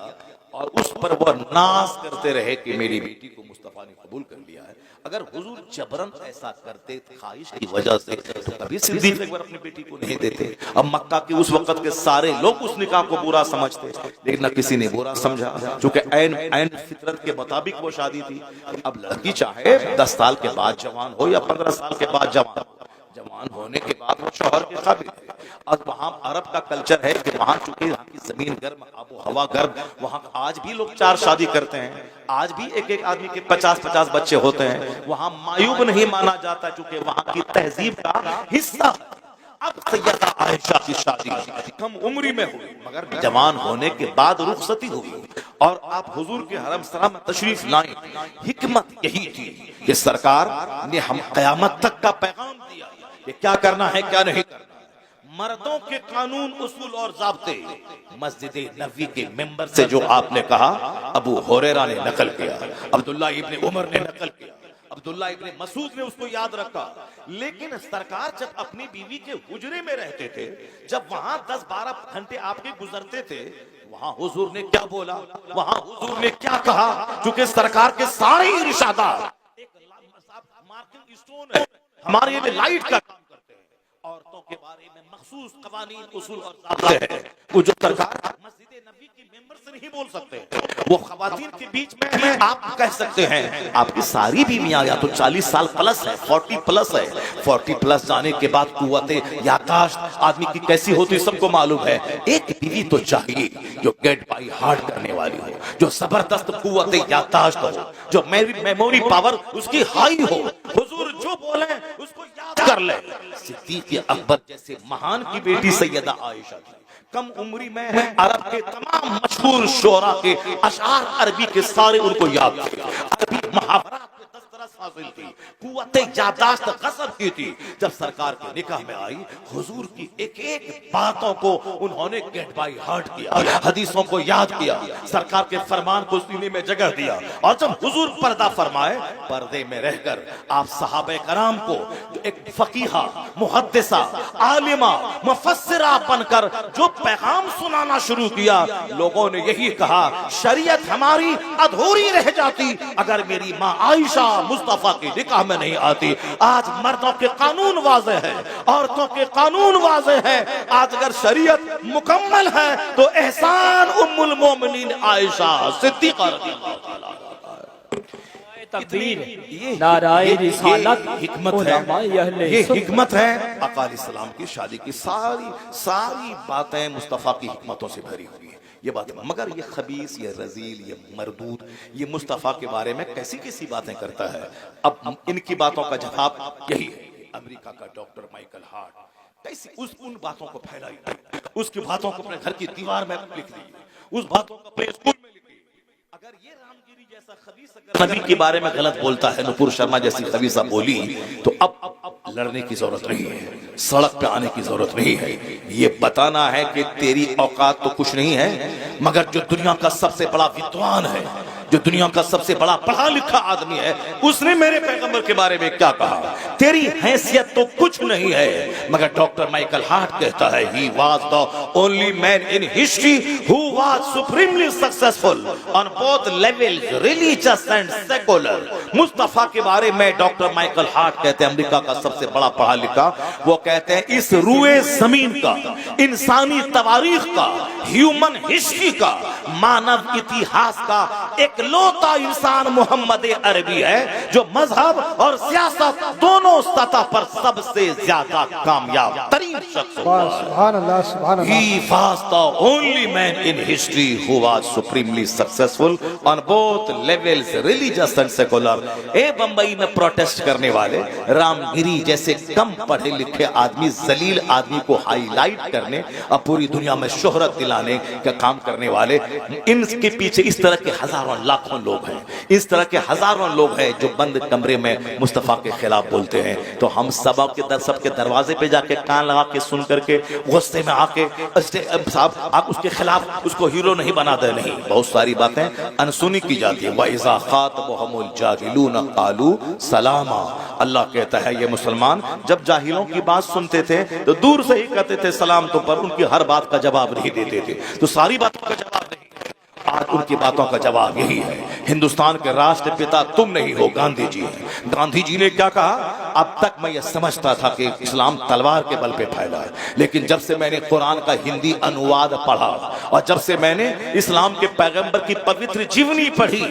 और उस पर वह नाज करते रहे कि मेरी बेटी को मुस्तफा ने कबूल कर लिया है। अगर हुजूर जबरन ऐसा करते ख्वाहिश की वजह से तो कभी सिद्दीक अकबर अपनी बेटी को नहीं देते। अब मक्का के उस वक्त के सारे लोग उस निकाह को बुरा समझते, लेकिन न किसी ने बुरा समझा, क्योंकि ऐन फितरत के मुताबिक वो शादी थी। अब लड़की चाहे 10 साल के बाद जवान हो या 15 साल के बाद जवान हो, जवान होने के बाद वो शौहर के काबिल है। और वहाँ अरब का कल्चर है कि वहाँ चूंकि वहाँ की जमीन गर्म, आबो हवा गर्म, वहाँ आज भी लोग 4 शादी करते हैं, आज भी एक आदमी के 50-50 बच्चे होते हैं। वहाँ मायूब नहीं माना जाता, चूंकि वहाँ की तहजीब का हिस्सा। अब सैयदा आयशा की शादी कम उम्री में हुई, मगर जवान होने के बाद रुखसती हुई और आप हुजूर के हरम सरा में तशरीफ लाए। हिकमत यही थी कि सरकार ने हम कयामत तक का पैगाम दिया कि क्या करना है क्या नहीं करना। मर्दों के कानून, उसूल और ज़ाब्ते मस्जिद नबवी के मेंबर से जो आपने कहा, अबू हुरैरा ने नकल किया, अब्दुल्ला इब्ने उमर ने नकल किया, अब्दुल्ला इब्ने मसूद ने उसको याद रखा। लेकिन सरकार जब अपनी बीवी के हुजरे में रहते थे, जब वहां 10-12 घंटे आपके गुजरते थे, वहां हुजूर ने क्या बोला, वहां हुजूर ने क्या कहा, क्योंकि सरकार के सारे इरशादात एक मार्किंग स्टोन है, हमारे लिए लाइट का काम करते हैं। औरतों के बारे में मखसूस कवानीन, उसूल और ज़ाब्ते हैं, वो जो सरकार मस्जिद नबी की मेंबर से नहीं बोल सकते, वो खवातीन के बीच में आप कह सकते हैं। आपकी सारी बीवियां या तो 40 साल प्लस है, 40 प्लस है। 40 प्लस जाने के बाद कुव्वते यादाश्त आदमी की कैसी होती सबको मालूम है। एक बीवी तो चाहिए जो गेट बाई हार्ट करने वाली हो, जो जबरदस्त कुव्वते यादाश्त हो, जो मेमोरी पावर उसकी हाई हो, हुजूर जो बोले उसको याद कर ले। सिद्दीक अकबर जैसे महान की बेटी सैयदा आयशा थी। कम उम्री में अरब के तमाम मशहूर शोरा के अशार अरबी के सारे उनको याद थे। अरबी मुहावरात में दस्तरस हासिल थी, कुव्वते यादाश्त गज़ब की थी। जब सरकार के निकाह में आई, हुजूर की एक एक बातों को उन्होंने गेट बाई हार्ट किया, हदीसों को याद किया, सरकार के फरमान को सीने में जगह दिया। और जब हुजूर पर्दा फरमाए, पर्दे में रहकर आप सहाबे कराम को एक फकीहा, मुहद्दिसा, आलिमा, मुफस्सिरा बनकर जो पैगाम सुनाना शुरू किया, लोगों ने यही कहा, शरीयत हमारी अधूरी रह जाती अगर मेरी माँ आयशा मुस्तफा की निकाह में नहीं आती। आज मर्दों के कानून वाज़े है, औरतों के कानून वाज़े है। आज अगर शरीयत मुकम्मल है तो एहसान उम्मुल मोमिनीन आयशा सिद्दीक़ा रज़ियल्लाहु ताला तकबीर, नाराए रिसालत, हिकमत है, ये हिकमत है। आका अलैहिस्सलाम की शादी की सारी बातें मुस्तफा की हिकमतों से भरी हुई है, ये बात। मगर ये खबीस, ये रजील, ये मरदूद, ये मुस्तफा के बारे में कैसी कैसी बातें करता है। अब इनकी बातों का जवाब यही है। अमेरिका का डॉक्टर माइकल हार्ट कैसी उन बातों को फैलाई, उसकी बातों को अपने घर की दीवार में लिख ली, उस बातों को अपने स्कूल में लिखी। अगर ये रामगिरी जैसा खबीस नबी के बारे में गलत बोलता है, नुपुर शर्मा जैसी खबीसा बोली, तो अब लड़ने की जरूरत नहीं है, सड़क पे आने की जरूरत नहीं है। ये बताना है कि तेरी औकात तो कुछ नहीं है, मगर जो दुनिया का सबसे बड़ा विद्वान है, जो दुनिया का सबसे बड़ा पढ़ा लिखा आदमी है, उसने मेरे पैगंबर के बारे में क्या कहा। तेरी हैसियत तो कुछ नहीं है, मगर डॉक्टर माइकल हार्ट कहता है, he was the only man in history who was supremely successful on both levels, religious and secular। Mustafa के बारे में डॉक्टर माइकल हार्ट कहते हैं, अमेरिका का सबसे बड़ा पढ़ा लिखा, वो कहते हैं इस रुए जमीन का, इंसानी तवारीख का, ह्यूमन हिस्ट्री का, मानव इतिहास का एक लौता इंसान मोहम्मद अरबी है, जो मजहब और सियासत दोनों सतह पर सबसे ज्यादा कामयाब तरीन शख्स है। He was the only man in history who was supremely successful on both levels, religious and secular। Bombay में प्रोटेस्ट करने वाले रामगिरी जैसे कम पढ़े लिखे आदमी, जलील आदमी को हाईलाइट करने और पूरी दुनिया में शोहरत दिलाने का काम करने वाले, इनके पीछे इस तरह के हजारों हजारों लाखों लोग हैं, इस तरह के हजारों लोग हैं जो बंद कमरे में मुस्तफ़ा के खिलाफ बोलते हैं। तो हम सबके दरवाजे पे जाके कान लगा के सुन करके गुस्से में आके साहब आप उसके खिलाफ उसको हीरो नहीं बना दे। नहीं, बहुत सारी बातें अनसुनी की जाती है। वइज़ा ख़ातबहुमुल जाहिलून क़ालू सलामा। अल्लाह कहता है ये मुसलमान जब जाहिलों की बात सुनते थे तो दूर से ही कहते थे सलाम, तो पर उनकी हर बात का जवाब नहीं देते थे। तो सारी बातों का जवाब नहीं, आज उनकी बातों का जवाब यही है। हिंदुस्तान के राष्ट्रपिता तुम नहीं हो, गांधी जी हैं। गांधी जी ने क्या कहा? अब तक मैं ये समझता था कि इस्लाम तलवार के बल पे फैला है, लेकिन जब से मैंने कुरान का हिंदी अनुवाद पढ़ा और जब से मैंने इस्लाम के पैगंबर की पवित्र जीवनी पढ़ी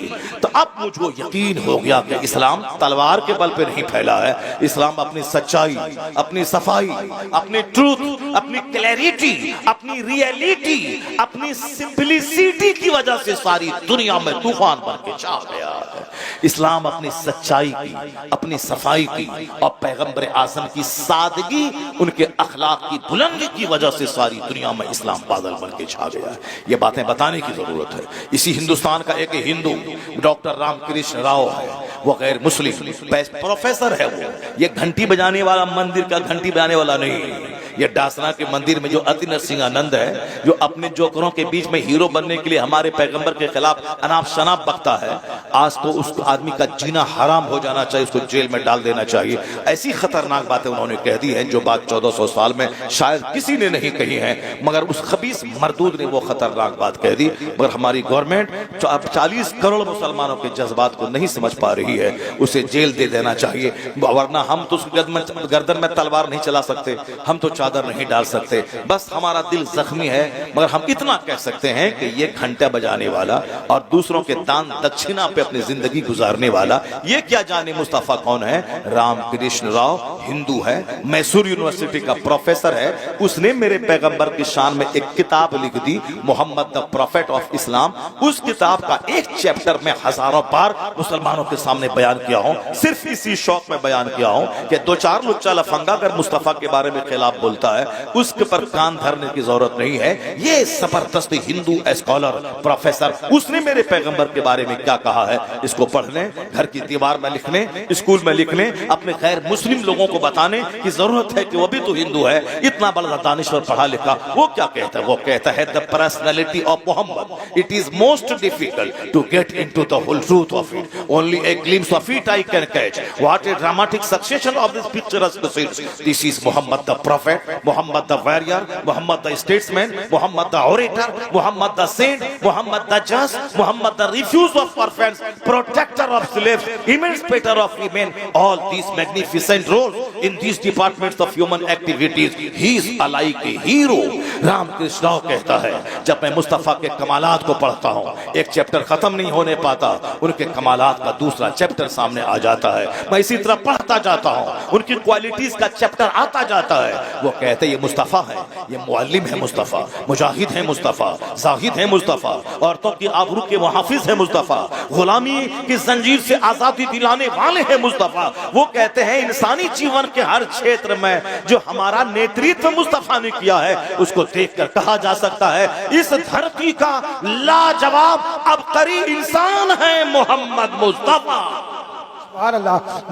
तो अब मुझको यकीन हो गया कि इस्लाम तलवार के बल पे नहीं फैला है। इस्लाम अपनी सच्चाई, अपनी सफाई, अपनी ट्रूथ, अपनी क्लैरिटी, अपनी रियलिटी, अपनी सिंपलिसिटी की वजह से सारी दुनिया में तूफान बन के छा गया है। इस्लाम अपनी सच्चाई की, अपनी सफाई की और पैगंबर आज़म की सादगी, उनके अखलाक की बुलंदी की वजह से सारी दुनिया में इस्लाम बादल बन के छा गया है। ये बातें बताने की जरूरत है। इसी हिंदुस्तान का एक हिंदू डॉक्टर रामकृष्ण राव है, वो गैर मुस्लिम प्रोफेसर है। वो ये घंटी बजाने वाला मंदिर का घंटी बजाने वाला नहीं, ये डासना के मंदिर में जो अति नरसिंहानंद है, जो अपने जोकरों के बीच में हीरो बनने के लिए हमारे पैगंबर के खिलाफ अनाप शनाप बकता है, आज तो उस आदमी का जीना हराम हो जाना चाहिए, उसको जेल में डाल देना चाहिए। ऐसी खतरनाक बातें उन्होंने कह दी हैं जो बात 1400 साल में शायद किसी ने नहीं कही है, मगर उस खबीस मरदूद ने वो खतरनाक बात कह दी। मगर हमारी गवर्नमेंट 40 करोड़ मुसलमानों के जज्बात को नहीं समझ पा रही है, उसे जेल दे देना चाहिए, वरना हम तो गर्दन में तलवार नहीं चला सकते, हम तो चादर नहीं डाल सकते। बस हमारा दिल जख्मी है, मगर हम इतना कह सकते हैं कि ये घंटा बजाने वाला और दूसरों के दान दक्षिणा पे अपनी जिंदगी गुजारने वाला, ये क्या जाने मुस्तफा कौन है? रामकृष्ण राव हिंदू है, मैसूर यूनिवर्सिटी का प्रोफेसर है। उसने मेरे पैगंबर की शान में एक किताब लिख दी, Muhammad the prophet of Islam. उस किताब का एक चैप्टर में हजारों बार मुसलमानों के सामने बयान किया हूं, सिर्फ इसी शौक में बयान किया हूं कि दो चार लुच्चा लफंगा अगर मुस्तफा के बारे में खिलाफ बोलता है उसके पर कान धरने की जरूरत नहीं है। ये जबरदस्त हिंदू स्कॉलर प्रोफेसर, उसने मेरे पैगंबर के बारे में क्या कहा है, इसको पढ़ लें, घर की दीवार में लिख लें, स्कूल में लिख लें, अपने गैर मुस्लिम लोगों को बताने की जरूरत है कि वो भी तो हिंदू है, इतना बड़ा दानिश्वर पढ़ा लिखा। वो क्या कहता है? वो कहता है the personality of Muhammad, it is most difficult to get into the whole truth of it, only a glimpse of it I can catch, what a dramatic succession of this picturesque scenes, this is Muhammad the prophet, Muhammad the warrior, Muhammad the statesman, Muhammad the orator, Muhammad the saint, Muhammad the just, Muhammad the refuge of orphans, protector of slaves, emancipator of women, all these magnificent roles in these departments of human activities, he is alike a hero। Ramakrishna Rao कहता है जब मैं मुस्तफा के कमालात को पढ़ता हूँ, एक चैप्टर खत्म नहीं होने पाता, उनके कमालात का दूसरा चैप्टर सामने आ जाता है। मैं इसी तरह पढ़ता जाता हूँ, उनकी क्वालिटीज का चैप्टर आता जाता है। वो कहते ये मुस्तफा है, ये मुअल्लिम है मुस्तफा, मुजाहिद है मुस्तफा, जाहिद है मुस्तफा, औरतों की आबरू के मुहाफिज है मुस्तफा, गुलामी की जंजीर से आजादी दिलाने वाले हैं मुस्तफा। वो कहते हैं इंसानी जीवन के हर क्षेत्र में जो हमारा नेतृत्व मुस्तफा ने किया है उसको देखकर कहा जा सकता है इस धरती का लाजवाब अबतरी इंसान है मोहम्मद मुस्तफा।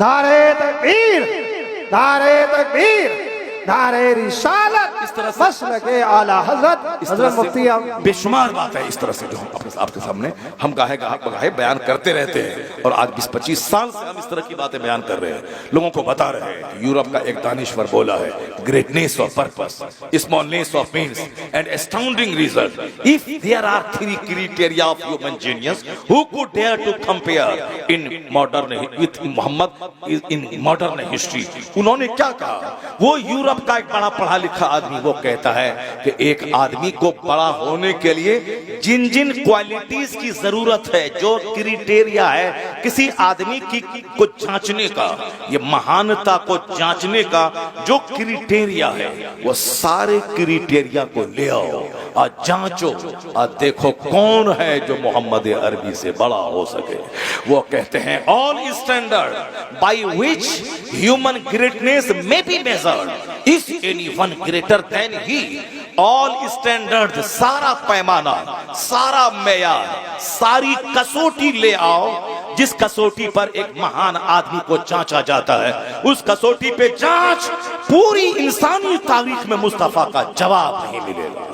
नारे तकबीर, नारे तकबीर, नारे रिसालत, इस तरह से मसलके आला हज़रत मुफ्ती बेशुमार बात है। इस तरह से जो हम आपके सामने हम गाहे बयान करते रहते हैं और आज 20-25 साल से हम इस तरह की बातें बयान कर रहे हैं, लोगों को बता रहे हैं। यूरोप का एक दानिश्वर बोला है, greatness of purpose, smallness of means and astounding result, if there are 3 criteria of human genius who could dare to compare in modern with Muhammad in modern history. उन्होंने क्या कहा? वो यूरोप का एक बड़ा पढ़ा लिखा आदमी वो कहता है कि एक आदमी को बड़ा होने के लिए जिन जिन क्वालिटीज की जरूरत है, जो क्राइटेरिया है किसी आदमी की को जांचने का, ये महानता को जांचने का जो क्राइटेरिया है, वो सारे क्राइटेरिया को ले आओ और जांचो और देखो कौन है जो मोहम्मद अरबी से बड़ा हो सके। वो कहते हैं all standard by which human greatness may be measured, is anyone greater than he? All standard, सारा पैमाना, सारा मेयार, सारी कसौटी ले आओ जिस कसौटी पर एक महान आदमी को जांचा जाता है, उस कसौटी पे जांच पूरी इंसानी तारीख में मुस्तफा का जवाब नहीं मिलेगा,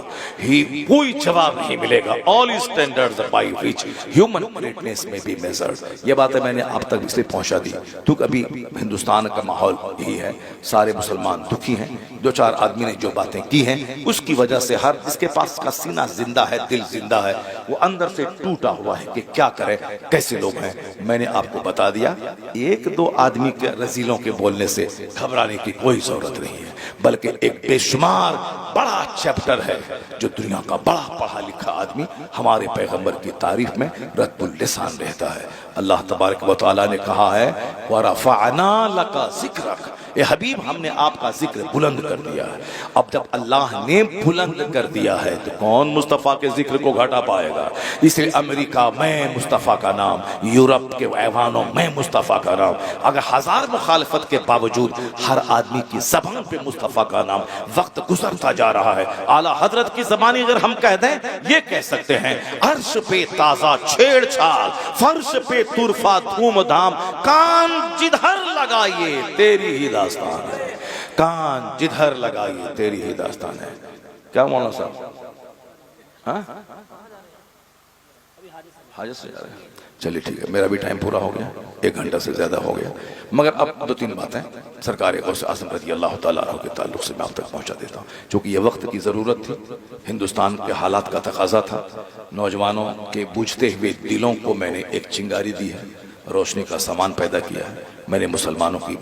कोई जवाब नहीं मिलेगा। All standards by which human greatness में बी मेजर्ड। ये बातें मैंने आप तक इसलिए पहुंचा दी क्योंकि अभी हिंदुस्तान का माहौल यही है, सारे मुसलमान दुखी हैं। दो चार आदमी ने जो बातें की हैं उसकी वजह से हर जिसके पास का सीना जिंदा है, दिल जिंदा है, वो अंदर से टूटा हुआ है कि क्या करे, कैसे लोग हैं। मैंने आपको बता दिया, एक दो आदमी के रजीलों के बोलने से घबराने की कोई जरूरत नहीं है, बल्कि एक बेशुमार बड़ा चैप्टर है जो दुनिया का बड़ा पढ़ा लिखा आदमी हमारे पैगंबर की तारीफ में रद्दुल लिसान रहता है। अल्लाह तबारक व तआला ने कहा है वरफ़अना लका ज़िक्रक, ए हबीब हमने आपका जिक्र बुलंद कर दिया है। अब जब अल्लाह ने बुलंद कर दिया है तो कौन मुस्तफ़ा के जिक्र को घटा पाएगा। इसलिए अमेरिका में मुस्तफ़ा का नाम, यूरोप के ऐवानों में मुस्तफ़ा का नाम, अगर हजार मुखालफत के बावजूद हर आदमी की ज़बान पे मुस्तफ़ा का नाम वक्त गुजरता जा रहा है। आला हजरत की ज़बानी अगर हम कह दें, ये कह सकते हैं अर्श पे ताज़ा छेड़छाड़, फर्श पे तुरफा धूमधाम, कान जिधर लगाइए तेरी ही दास्तान है, कान जिधर लगाइए तेरी ही दास्तान है। क्या मौलाना साहब, हाँ हाजत से जा रहे हैं, चलिए ठीक है, मेरा भी टाइम पूरा हो गया, 1 घंटा से ज्यादा हो गया, मगर अब 2-3 बातें सरकार गौसे आज़म रज़ी अल्लाह तआला अन्हु के ताल्लुक से मैं आप तक पहुंचा देता हूँ, क्योंकि ये वक्त की ज़रूरत थी, हिंदुस्तान के हालात का तकाजा था। नौजवानों के बूझते हुए दिलों को मैंने एक चिंगारी दी है, रोशनी का सामान पैदा किया है। मैंने मुसलमानों की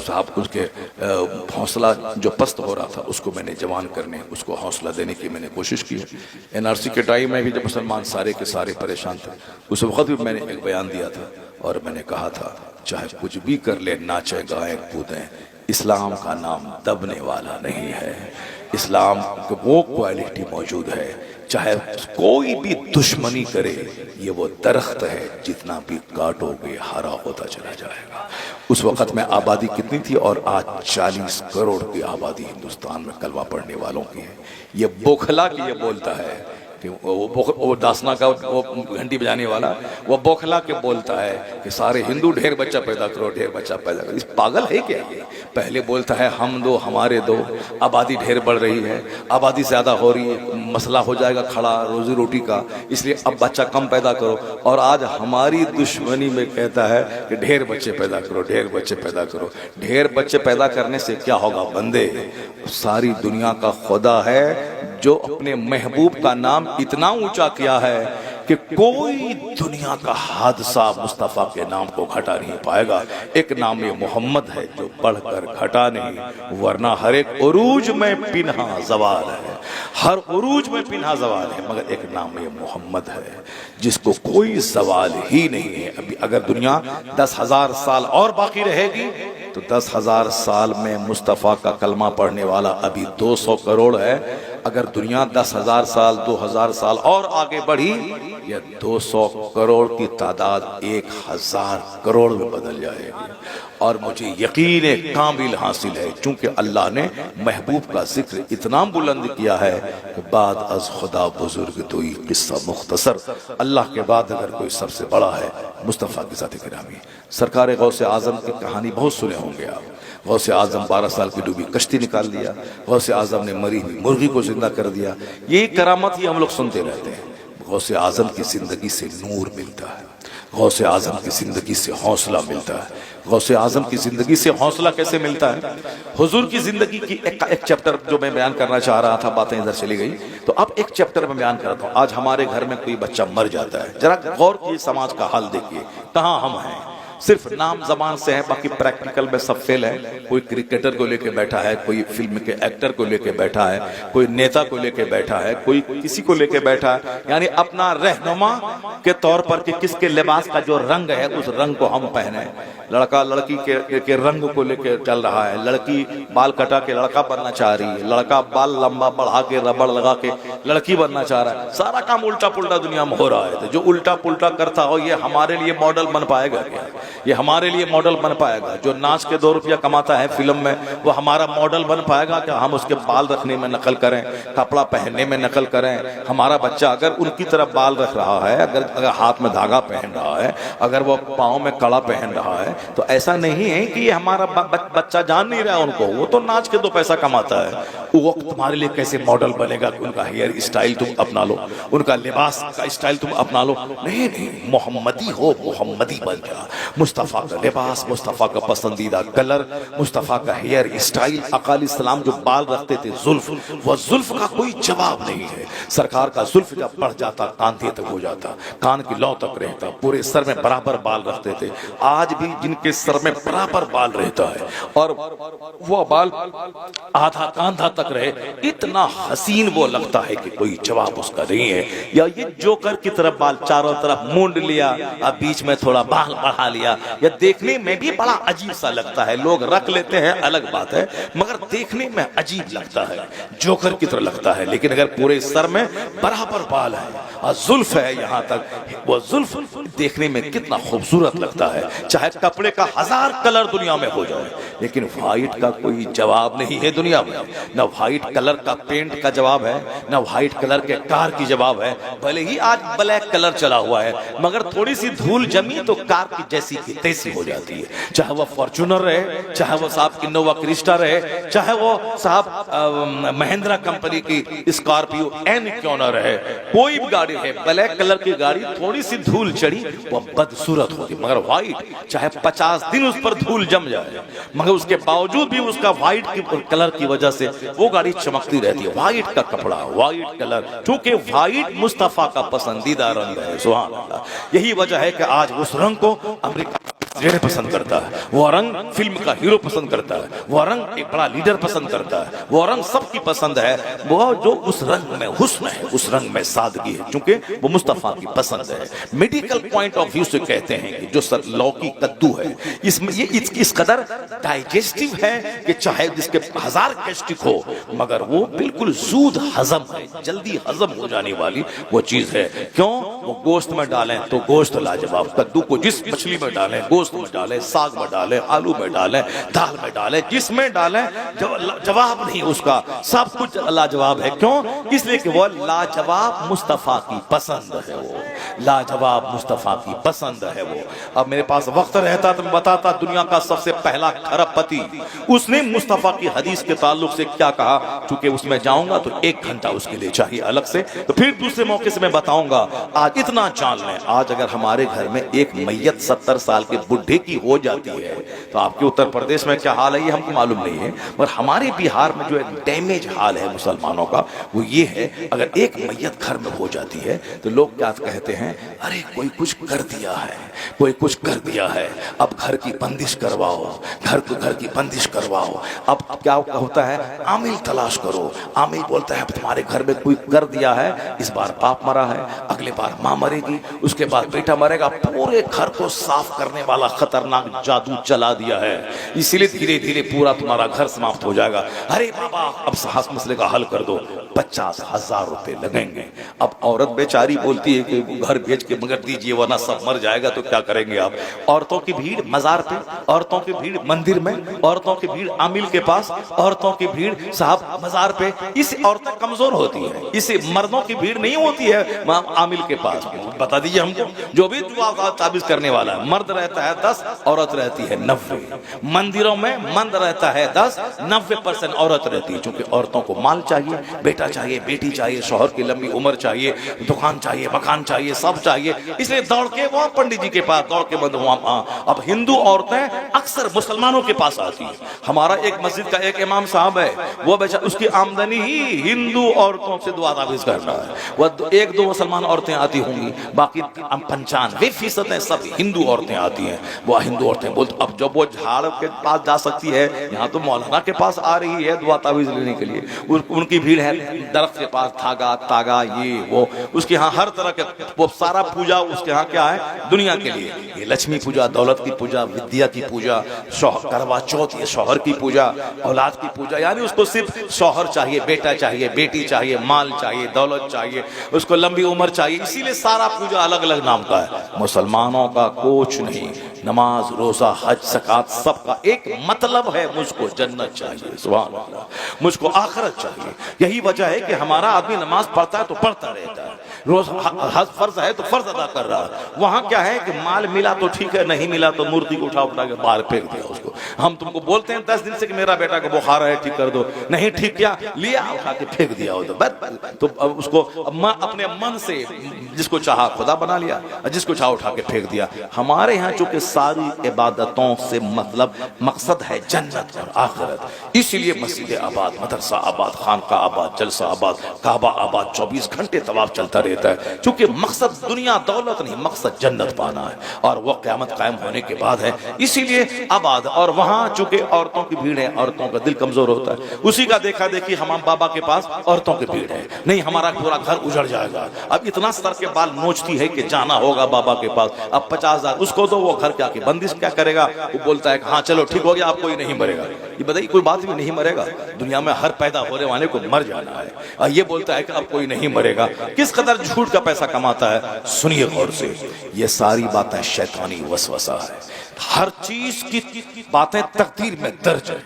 साहब उसके हौसला जो पस्त हो रहा था उसको मैंने जवान करने, उसको हौसला देने की मैंने कोशिश की है। NRC के टाइम में भी जब मुसलमान सारे के सारे परेशान थे, उस वक्त भी मैंने एक बयान दिया था और मैंने कहा था चाहे कुछ भी कर ले, नाचे गाएं कूदें, इस्लाम का नाम दबने वाला नहीं है। इस्लाम की वो क्वालिटी मौजूद है, चाहे कोई भी दुश्मनी करे, ये वो दरख्त है जितना भी काटोगे हरा होता चला जाएगा। उस वक़्त में आबादी कितनी थी और आज 40 करोड़ की आबादी हिंदुस्तान में कलमा पढ़ने वालों की है। ये बोखला की ये बोलता है कि वो दासना का वो घंटी बजाने वाला, वो बोखला के बोलता है कि सारे हिंदू ढेर बच्चा पैदा करो, ढेर बच्चा पैदा करो। इस पागल है क्या ये? पहले बोलता है हम दो हमारे दो, आबादी ढेर बढ़ रही है, आबादी ज़्यादा हो रही है, मसला हो जाएगा खड़ा रोजी रोटी का, इसलिए अब बच्चा कम पैदा करो। और आज हमारी दुश्मनी में कहता है कि ढेर बच्चे पैदा करो, ढेर बच्चे पैदा करो। ढेर बच्चे पैदा करने से क्या होगा बंदे? सारी दुनिया का खुदा है जो अपने महबूब का नाम इतना ऊंचा किया है कि कोई दुनिया का हादसा मुस्तफ़ा के नाम को घटा नहीं पाएगा। एक नाम ये मोहम्मद है जो बढ़कर घटा नहीं, वरना हर एक उरूज में पिन्हा ज़वाल है, हर उरूज में पिन्हा ज़वाल है, मगर एक नाम ये मोहम्मद है जिसको कोई सवाल ही नहीं है। अभी अगर दुनिया 10,000 साल और बाकी रहेगी तो 10,000 साल में मुस्तफ़ा का कलमा पढ़ने वाला अभी 200 करोड़ है। अगर दुनिया 10,000 साल 2,000 साल और आगे बढ़ी, यह 200 करोड़ की तादाद 1,000 करोड़ में बदल जाएगी। और मुझे यकीन कामिल हासिल है, चूंकि अल्लाह ने महबूब का जिक्र इतना बुलंद किया है कि बाद अज खुदा बुजुर्ग तो किस्सा मुख्तसर, अल्लाह के बाद अगर कोई सबसे बड़ा है मुस्तफ़ा की ज़ात गिरामी। सरकार गौसे आज़म की कहानी बहुत सुने होंगे आप। गौसे आज़म 12 साल की डूबी कश्ती निकाल दिया, गौसे आज़म ने मरी हुई मुर्गी को जिंदा कर दिया। ये करामत ही हम लोग सुनते रहते हैं। गौसे आज़म की ज़िंदगी से नूर मिलता है, गौसे आज़म की ज़िंदगी से हौसला मिलता है। गौसे आज़म की ज़िंदगी से हौसला कैसे मिलता है? हुजूर की ज़िंदगी की एक चैप्टर जो मैं बयान करना चाह रहा था, बातें इधर चली गई, तो अब एक चैप्टर में बयान करता हूँ। आज हमारे घर में कोई बच्चा मर जाता है, जरा गौर कीजिए, समाज का हाल देखिए, कहाँ हम हैं। सिर्फ नाम जबान से है, बाकी प्रैक्टिकल में सब फेल है। कोई क्रिकेटर को लेके बैठा है, कोई फिल्म के एक्टर को लेके बैठा है, कोई नेता को लेके बैठा है, कोई किसी को लेके बैठा है, यानी अपना रहनुमा के तौर पर कि किसके लिबास का जो रंग है उस रंग को हम पहने। लड़का लड़की के रंग को लेके चल रहा है, लड़की बाल कटा के लड़का बनना चाह रही है, लड़का बाल लंबा बढ़ा के रबड़ लगा के लड़की बनना चाह रहा है। सारा काम उल्टा पुल्टा दुनिया में हो रहा है। तो जो उल्टा पुल्टा करता हो ये हमारे लिए मॉडल बन पाएगा क्या? ये हमारे लिए मॉडल बन पाएगा? जो नाच के 2 रुपया कमाता है फिल्म में, वो हमारा मॉडल बन पाएगा क्या? हम उसके बाल रखने में नकल करें, कपड़ा पहनने में नकल करें? हमारा बच्चा अगर उनकी तरह बाल रख रहा है, अगर हाथ में धागा पहन रहा है, अगर वो पाँव में कड़ा पहन रहा है, तो ऐसा नहीं है कि ये हमारा बच्चा जान नहीं रहा उनको, वो तो नाच के 2 पैसा कमाता है। वो तुम्हारे लिए कैसे मॉडल बनेगा कि उनका हेयर स्टाइल तुम अपना लो, उनका लिबास का स्टाइल तुम अपना लो? नहीं नहीं, मोहम्मदी हो, मोहम्मदी बन जा। मुस्तफ़ा का लिबास, मुस्तफ़ा का पसंदीदा कलर, मुस्तफ़ा का हेयर स्टाइल। अकाली सलाम जो बाल रखते थे जुल्फ, वो जुल्फ का कोई जवाब नहीं है। सरकार का जुल्फ जब बढ़ जाता कांधे तक हो जाता, कान की लौ तक रहता, पूरे सर में बराबर बाल रखते थे। आज भी जिनके सर में बराबर बाल रहता है और वो बाल आधा कांधा तक रहे, इतना हसीन वो लगता है कि कोई जवाब उसका नहीं है। या ये जोकर की तरफ बाल चारों तरफ मूंड लिया, अब बीच में थोड़ा बाल बढ़ा लिया, या देखने में भी बड़ा अजीब सा लगता है। लोग रख लेते हैं अलग बात है, मगर देखने में अजीब लगता है, जोकर की तरह लगता है। लेकिन अगर पूरे सर में बराबर बाल है और जुल्फ है यहाँ तक, वो जुल्फ देखने में कितना खूबसूरत लगता है। चाहे कपड़े का 1000 कलर दुनिया में हो जाए, लेकिन व्हाइट का कोई जवाब नहीं है दुनिया में। न व्हाइट कलर का पेंट का जवाब है, न व्हाइट कलर के कार की जवाब है। भले ही आज ब्लैक कलर चला हुआ है, मगर थोड़ी सी धूल जमी तो कार की जैसी की तैसी हो जाती है। चाहे वो फॉर्च्यूनर रहे, चाहे वो साहब इनोवा क्रिस्टा रहे, चाहे वो साहब महिंद्रा कंपनी की स्कॉर्पियो एन क्यों न रहे, कोई भी गाड़ी है, ब्लैक कलर की गाड़ी थोड़ी सी धूल चढ़ी वो बदसूरत होती। मगर व्हाइट चाहे 50 दिन उस पर धूल जम जाए, मगर उसके बावजूद भी उसका व्हाइट की कलर की वजह से वो गाड़ी चमकती रहती है। व्हाइट का कपड़ा, व्हाइट कलर, क्योंकि व्हाइट मुस्तफा का पसंदीदा रंग है। सुभान अल्लाह। यही वजह है कि आज उस रंग को अमेरिका पसंद करता है, वो रंग फिल्म का हीरो पसंद करता है, वो रंग एक बड़ा लीडर पसंद करता है, वो रंग सबकी पसंद है। वो जो उस रंग में हुस्न है, उस रंग में सादगी है, क्योंकि वो मुस्तफा की पसंद है। मेडिकल पॉइंट ऑफ व्यू से कहते हैं कि जो लौकी कद्दू है, इसमें ये इस कदर डाइजेस्टिव है कि चाहे जिसके 1000 गैस्ट्रिक हो, मगर वो बिल्कुल सूद हजम है, जल्दी हजम हो जाने वाली वो चीज है। क्यों? वो गोश्त में डालें तो गोश्त लाजवाब, कद्दू को जिस मछली में डालें, गोश्त में डालें, साग में डालें, आलू में डालें, दाल में डालें, जिसमें डालें जवाब नहीं उसका, सब कुछ लाजवाब है। क्यों? इसलिए कि वो लाजवाब मुस्तफा की पसंद है, वो लाजवाब मुस्तफा की पसंद है वो। अब मेरे पास वक्त रहता तो मैं बताता दुनिया का सबसे पहला खरबपति, उसने मुस्तफा की हदीस के ताल्लुक से क्या कहा। चूंकि उसमें जाऊंगा तो 1 घंटा उसके लिए चाहिए अलग से, तो फिर दूसरे मौके से मैं बताऊंगा। आज इतना जान लें, आज अगर हमारे घर में एक मैयत 70 साल के बुढ़े की हो जाती है, तो आपके उत्तर प्रदेश में क्या हाल है ये हमको मालूम नहीं है, पर हमारे बिहार में जो डैमेज हाल है मुसलमानों का वो ये है, अगर एक मैयत घर में हो जाती है तो लोग क्या कहते हैं, अरे कोई कुछ कर दिया है, कोई कुछ कर दिया है, अब घर की बंदिश करवाओ, घर की बंदिश करवाओ। अब क्या होता है, आमिल तलाश करो। आमिल बोलता है तुम्हारे घर में कोई कर दिया है, इस बार बाप मरा है, अगले बार माँ मरेगी, उसके बाद बेटा मरेगा, पूरे घर को साफ करने वाला खतरनाक जादू चला दिया है, इसलिए धीरे धीरे पूरा तुम्हारा घर समाप्त हो जाएगा। अरे बाबा अब साहस मसले का हल कर दो, 50,000 रुपए लगेंगे। अब औरत बेचारी बोलती है कि घर भेज के मगर दीजिए वरना सब मर जाएगा, तो क्या करेंगे आप? औरतों की भीड़ मजार पे, औरतों की भीड़ मंदिर में, औरतों की भीड़ आमिल के पास, औरतों की भीड़ साहब मजार पे। इस औरतें कमजोर होती है, इसे मर्दों की भीड़ नहीं होती है आमिल के पास। बता दीजिए हमको, जो भी दुआ ताबीज करने वाला है, मर्द रहता है 10, औरत रहती है 90। मंदिरों में मर्द रहता है 10, 90% औरत रहती है, क्योंकि औरतों को माल चाहिए, बेटा चाहिए, बेटी चाहिए, शौहर की लंबी उम्र चाहिए, दुकान चाहिए, मकान चाहिए, सब चाहिए, इसलिए दौड़ के वो पंडित जी के पास, दौड़ के बंद हुआ। अब हिंदू औरतें अक्सर मुसलमानों के पास आती है। हमारा एक मस्जिद का एक इमाम साहब है, वो बेचारा उसकी आमदनी ही हिंदू औरतों से दुआ ताबीज करना है। वह 1-2 मुसलमान औरतें आती होंगी, बाकी 95% सब हिंदू औरतें आती हैं। वो हिंदू औरतें बोलते, अब जब वो झाड़ के पास जा सकती है, यहाँ तो मौलाना के पास आ रही है दुआ ताबीज लेने के लिए, उनकी भीड़ है दरख्त के पास धागा तागा ये वो, उसके यहाँ हर तरह के वो सारा पूजा उसके यहाँ क्या है, दुनिया के लिए। ये लक्ष्मी पूजा, दौलत की पूजा, विद्या की पूजा, करवा चौथ ये शौहर की पूजा, औलाद की पूजा, यानी उसको सिर्फ शौहर चाहिए, बेटा चाहिए, बेटी चाहिए, माल चाहिए, दौलत चाहिए, उसको लंबी उम्र चाहिए, इसीलिए सारा पूजा अलग अलग नाम का है। मुसलमानों का कुछ नहीं, नमाज रोजा हज ज़कात सबका एक मतलब है, मुझको जन्नत चाहिए, सुभान अल्लाह, मुझको आखिरत चाहिए। यही वजह है कि हमारा आदमी नमाज पढ़ता है तो पढ़ता रहता है, रोज हज फर्ज है तो फर्ज अदा कर रहा है। वहां क्या है कि माल मिला तो ठीक है, नहीं मिला तो मूर्ति को उठा के बाहर फेंक दिया उसको। हम तुमको बोलते हैं 10 दिन से कि मेरा बेटा का बुखार है, ठीक कर दो, नहीं ठीक किया, लिया उठा के फेंक दिया उधर, बस। तो अब उसको अपने मन से जिसको चाहा खुदा बना लिया, जिसको चाहा उठा के फेंक दिया। हमारे यहाँ चूंकि सारी इबादतों से मतलब मकसद है जन्नत और आखिरत, इसलिए मस्जिद आबाद, मदरसा आबाद, खानका आबाद, जलसा आबाद, काबा आबाद, 24 घंटे तवाफ चलता रहता है। चूंकि मकसद दुनिया दौलत नहीं, मकसद जन्नत पाना है, और वो क़यामत कायम होने के बाद है, इसीलिए आबाद। और वहां चूंकि औरतों की भीड़ है, औरतों का दिल कमजोर होता है, उसी का देखा देखी हमाम बाबा के पास औरतों की भीड़ है, नहीं हमारा पूरा घर उजड़ जाएगा। अब इतना सर के बाल नोचती है कि जाना होगा बाबा के पास, अब 50,000 उसको दो, वो घर क्या की बंदिश क्या करेगा। वो बोलता है कि हाँ चलो ठीक हो गया, आप कोई नहीं मरेगा। ये बताइए कोई बात भी नहीं मरेगा, दुनिया में हर पैदा होने वाले को मर जाना है, और ये बोलता है कि अब कोई नहीं मरेगा। किस कदर झूठ का पैसा कमाता है, सुनिए गौर से। ये सारी बातें शैतानी वसवसा है, हर चीज की बातें तकदीर में दर्ज है।